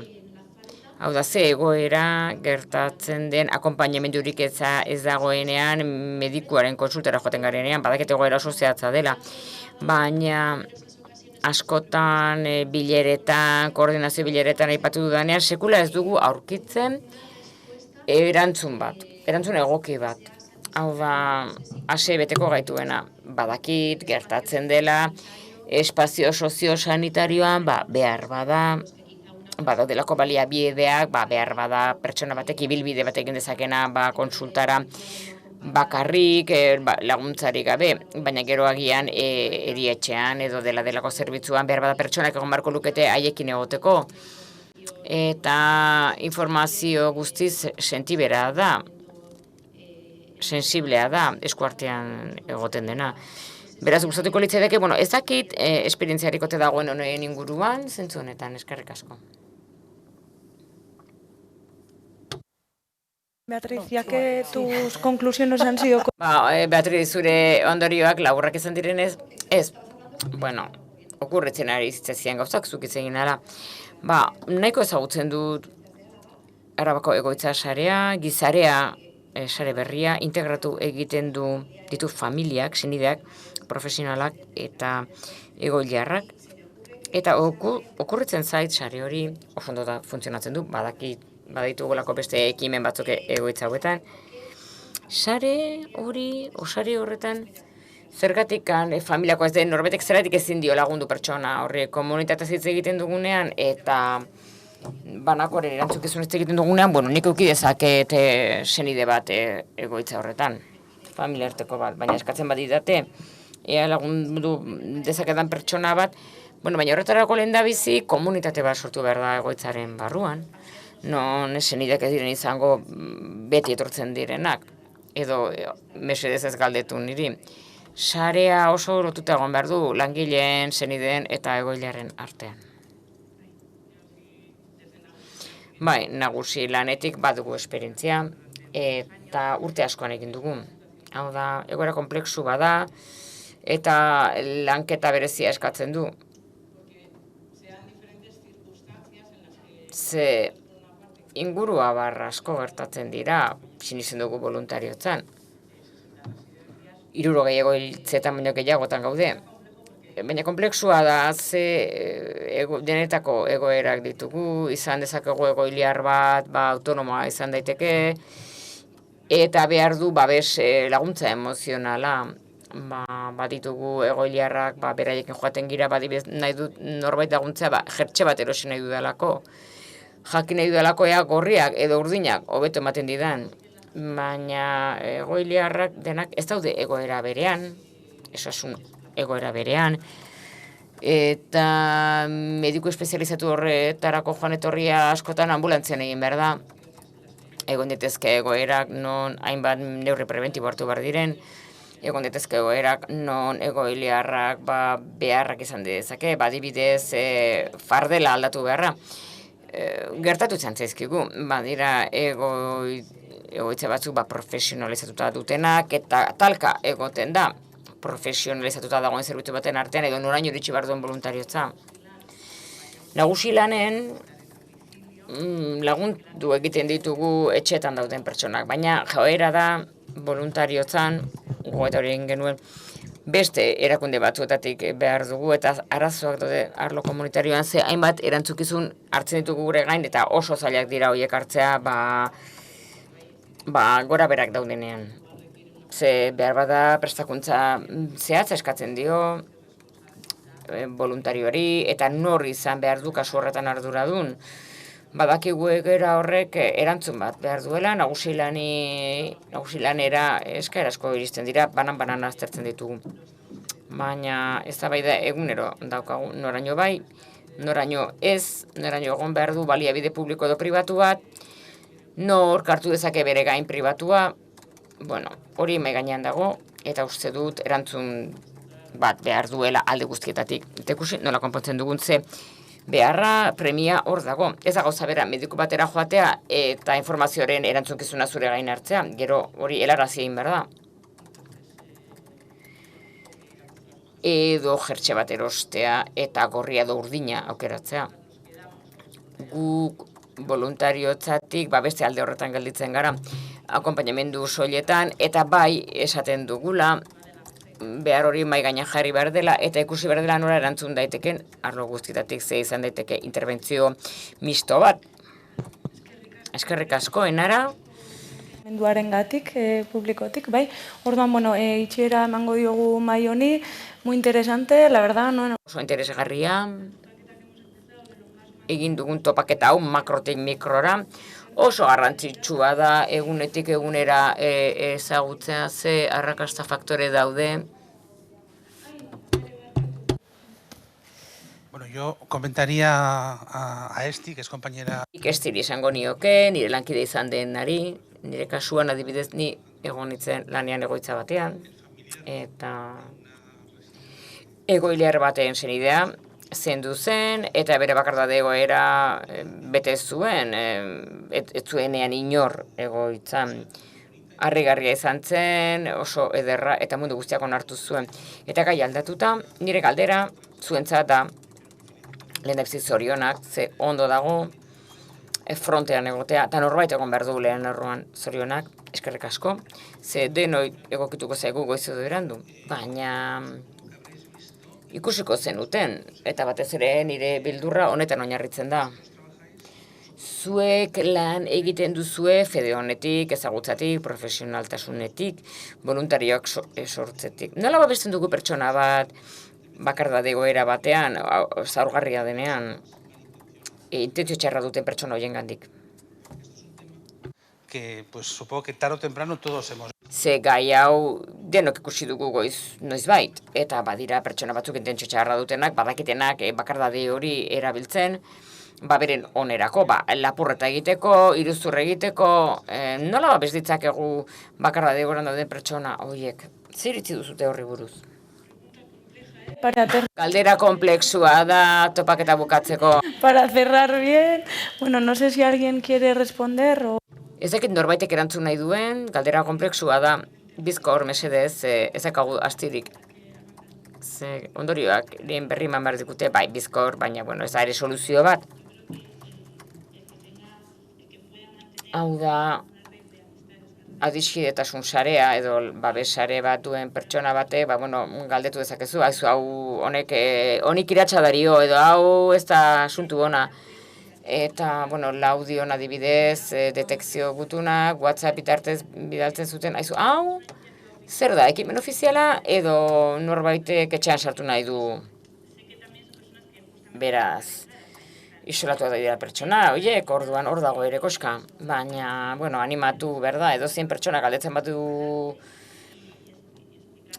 Hau da, ze egoera gertatzen den akonpainamendurik ez dagoenean medikuaren konsultara joaten garenean, badaket egoera oso zehatza dela. Baina askotan bileretan, koordinazio bileretan aipatu dudanean, sekula ez dugu aurkitzen erantzun egoki bat. Hau da, ase beteko gaituena, badakit, gertatzen dela, espazio sozio-sanitarioan, behar bada, badaudelako baliabideak, behar bada pertsona batek ibilbide bat egin dezakena konsultara bakarrik, laguntzarik gabe, baina gero agian erietxean edo delako zerbitzuan behar bada pertsonak egon barko lukete haiekin egoteko. Eta informazio guztiz sentibera da, sensiblea da, eskuartean egoten dena. Beraz, gustatuko litzaidake, ez dakit esperientziarik ote dagoen honen inguruan, zentzu honetan, eskerrik asko. Beatriz, ya que tus conclusiones han sido... Beatriz, zure ondorioak laburrak izan direnez, okurritzen ari zitzazian gauzak zukitzen ara. Nahiko ezagutzen dut Arabako egoitza sarea, gizarea sare berria, integratu egiten ditu familiak, senideak, profesionalak eta egoiliarrak. Eta okurritzen zait sare hori, ofondo da funtzionatzen du, baditugolako beste ekimen batzuk egoitza hauetan. Sare hori, osare horretan, zergatikan familiako ez den norbetek zeratik ezin dio lagundu pertsona horri komunitatez hitz egiten dugunean eta banakoren erantzukizun hitz egiten dugunean, nik euki dezaket senide bat egoitza horretan, familiarteko bat, baina eskatzen badidate, ea lagundu dezaketan pertsona bat, baina horretarako lehendabizi komunitate bat sortu behar da egoitzaren barruan, non senideak ez diren izango beti etortzen direnak, edo mesedez ez galdetu niri. Sarea oso lotuta egon behar du langileen, senideen eta egoilearen artean. Bai, nagusi lanetik badugu esperientzia eta urte askoan egin dugu. Hau da, egoera kompleksu bada eta lanketa berezia eskatzen du. Ze ingurua barra asko gertatzen dira, sinitzen dugu voluntariotzan. 60 egoiltzetan baino gehiagotan gaude. Baina komplexua da, ze denetako egoerak ditugu, izan dezakegu egoiliar bat, autonomoa izan daiteke, eta behar du babes laguntza emozionala. Baditugu egoiliarrak, beraiekin joaten gira, badibidez nahi dut norbait laguntzea, jertxe bat erosi nahi dudalako. Jakin nahi dudalako ea gorriak edo urdinak hobeto ematen didan. Baina egoiliarrak denak ez daude egoera berean, esasun egoera berean, eta mediku espezializatu horretarako joan etorria askotan ambulantzian egin behar da. Egon ditezke egoerak non hainbat neurri preventibo hartu behar diren, egon ditezke egoerak non egoiliarrak beharrak izan dezake, badibidez fardela aldatu beharra. Gertatu izan zaizkigu, badira egoitza batzuk profesionalizatuta dutenak eta talka egoten da profesionalizatuta dagoen zerbitzu baten artean edo noraino iritsi behar duen voluntariotza. Nagusi lanen lagundu egiten ditugu etxeetan dauden pertsonak, baina joera da voluntariozan, goeta hori egin genuen, beste erakunde batzuetatik behar dugu eta arazoak daude arlo komunitarioan ze hainbat erantzukizun hartzen ditugu gure gain eta oso zailak dira horiek hartzea gora berak daudenean. Ze behar bada prestakuntza zehatza eskatzen dio voluntarioari eta nor izan behar du kasu horretan arduradun. Badakigu egera horrek erantzun bat behar duela, nagusi lanera eskaera asko iristen dira, banan aztertzen ditugu. Baina ez da bai da egunero daukagu noraino bai, noraino ez, noraino egon behar du baliabide publiko edo pribatu bat, nor hartu dezake bere gain pribatua, hori mahai gainean dago, eta uste dut erantzun bat behar duela alde guztietatik. Eta ikusi nola konpontzen dugun ze, beharra premia hor dago. Ez da gauza bera, mediku batera joatea eta informazioaren erantzunkizuna zure gain hartzea, gero hori helarazi egin behar da. Edo jertxe bat erostea eta gorria edo urdina aukeratzea. Guk voluntariotzatik beste alde horretan gelditzen gara, akonpainamendu soiletan eta bai esaten dugula, behar hori mahai gainean jarri behar dela eta ikusi behar dela nora erantzun daiteken, arlo guztietatik ze izan daiteke interbentzio misto bat. Eskerrik asko, enara? Menduaren gatik, publikotik, bai. Orduan, itxiera emango diogu mahai honi, muy interesante, la verdad, no. Oso interesgarria, egin dugun topaketa hau makrotik mikrora, oso garrantzitsua da egunetik egunera ezagutzea ze arrakasta faktore daude. Bueno, yo comentaría a Esti, que es compañera... Estiri esango nioke, nire lankide izan denari, nire kasuan adibidez ni egon nintzen lanean egoitza batean, eta egoilear baten senidea, zendu zen, eta bere bakardade egoera bete zuen, ez zuenean inor egoitzan. Harrigarria izan zen, oso ederra, eta mundu guztiak onartu zuen. Eta gai aldatuta, nire galdera zuentzat da, lehendabizi zorionak, ze ondo dago, frontean egotea, eta norbait egon behar du lehen erroan zorionak, eskerrik asko, ze denoi egokituko zaigu goizu berandu, baina ikusiko zenuten, eta batez ere nire bildurra honetan oinarritzen da. Zuek lan egiten duzue fede honetik, ezagutzatik, profesionaltasunetik, voluntarioak sortzetik. Nola babesten dugu pertsona bat, bakardade egoera batean, zaurgarria denean, intentzio txarra duten pertsona horien gandik. Que, pues, supongo que tarde o temprano todos hemos... Ze gai hau denok ikusi dugu noizbait, eta badira pertsona batzuk intentzio txarra dutenak, badakitenak bakardade hori erabiltzen, beren onerako, lapurreta egiteko, iruzur egiteko, nola bez ditzakegu bakarra degoran dauden pertsona horiek? Zer itzi duzute horri buruz? Galdera komplexua da topaketa bukatzeko. Para cerrar bien, bueno, no sé si alguien quiere responder o... Ez dakit norbaitek erantzun nahi duen, galdera komplexua da, bizkor mesedez, ezakagu astirik. Ze ondorioak, lehen berri eman behar dikute, bai, bizkor, baina, bueno, ez da ere soluzio bat. Hau da, adiskidetasun sarea edo babes sare bat duen pertsona bate, galdetu dezakezu, hau honik iratsa dario edo hau ez da asuntu ona. Eta, laudion adibidez, detekzio gutunak, WhatsApp bitartez bidaltzen zuten, hau, zer da, ekimen ofiziala edo norbaitek etxean sartu nahi du, beraz, isolatua da dira pertsona, oiek, orduan hor dago ere koska, baina, animatu, berda, edo zein pertsona galdetzen batu,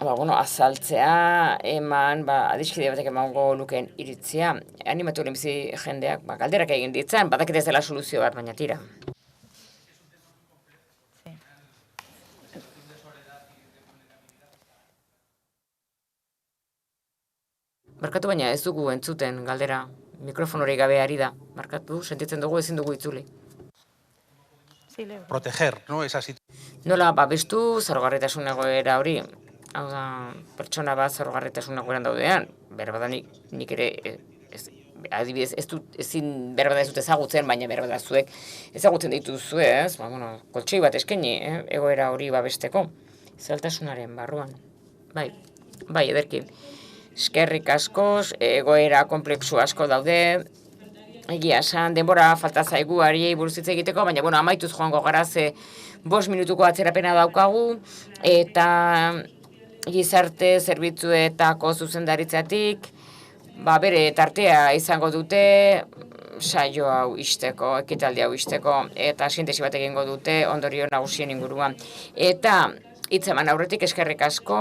azaltzea, eman, adiskide batek emango lukeen iritzia, animatu lehenbizi jendeak, galderak egin ditzen, badakit ez dela soluzio bat, baina tira. Barkatu baina ez dugu entzuten galdera. Mikrofonori gabe ari da. Markatu, sentitzen dugu ezin dugu itzuli. Proteger, ¿no? Nola babestu zaurgarritasun egoera hori. Hau da, pertsona bat zaurgarritasun egoeran daudean. Berbada nik ere, adibidez, ezin berbada ez dut ezagutzen, baina berbada zuek ezagutzen dituzue, ez? Koltxoi bat eskaini egoera hori babesteko. Zailtasunaren barruan. Bai, ederki. Eskerrik askoz, egoera komplexu asko daude, egia esan, denbora falta zaigu ariei buruz hitz egiteko, baina amaituz joango gara ze 5 minutuko atzerapena daukagu, eta gizarte zerbitzuetako zuzendaritzatik, bere tartea izango dute saio hau isteko, ekitaldi hau isteko, eta sintesi bat egingo dute ondorio nagusien inguruan. Eta hitzeman aurretik eskerrik asko,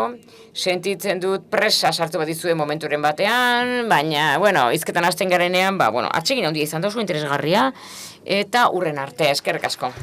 sentitzen dut presa sartu bat dizuen momenturen batean, baina, hizketan hasten garenean, atsegin handia izan dozu interesgarria, eta hurren arte, eskerrik asko.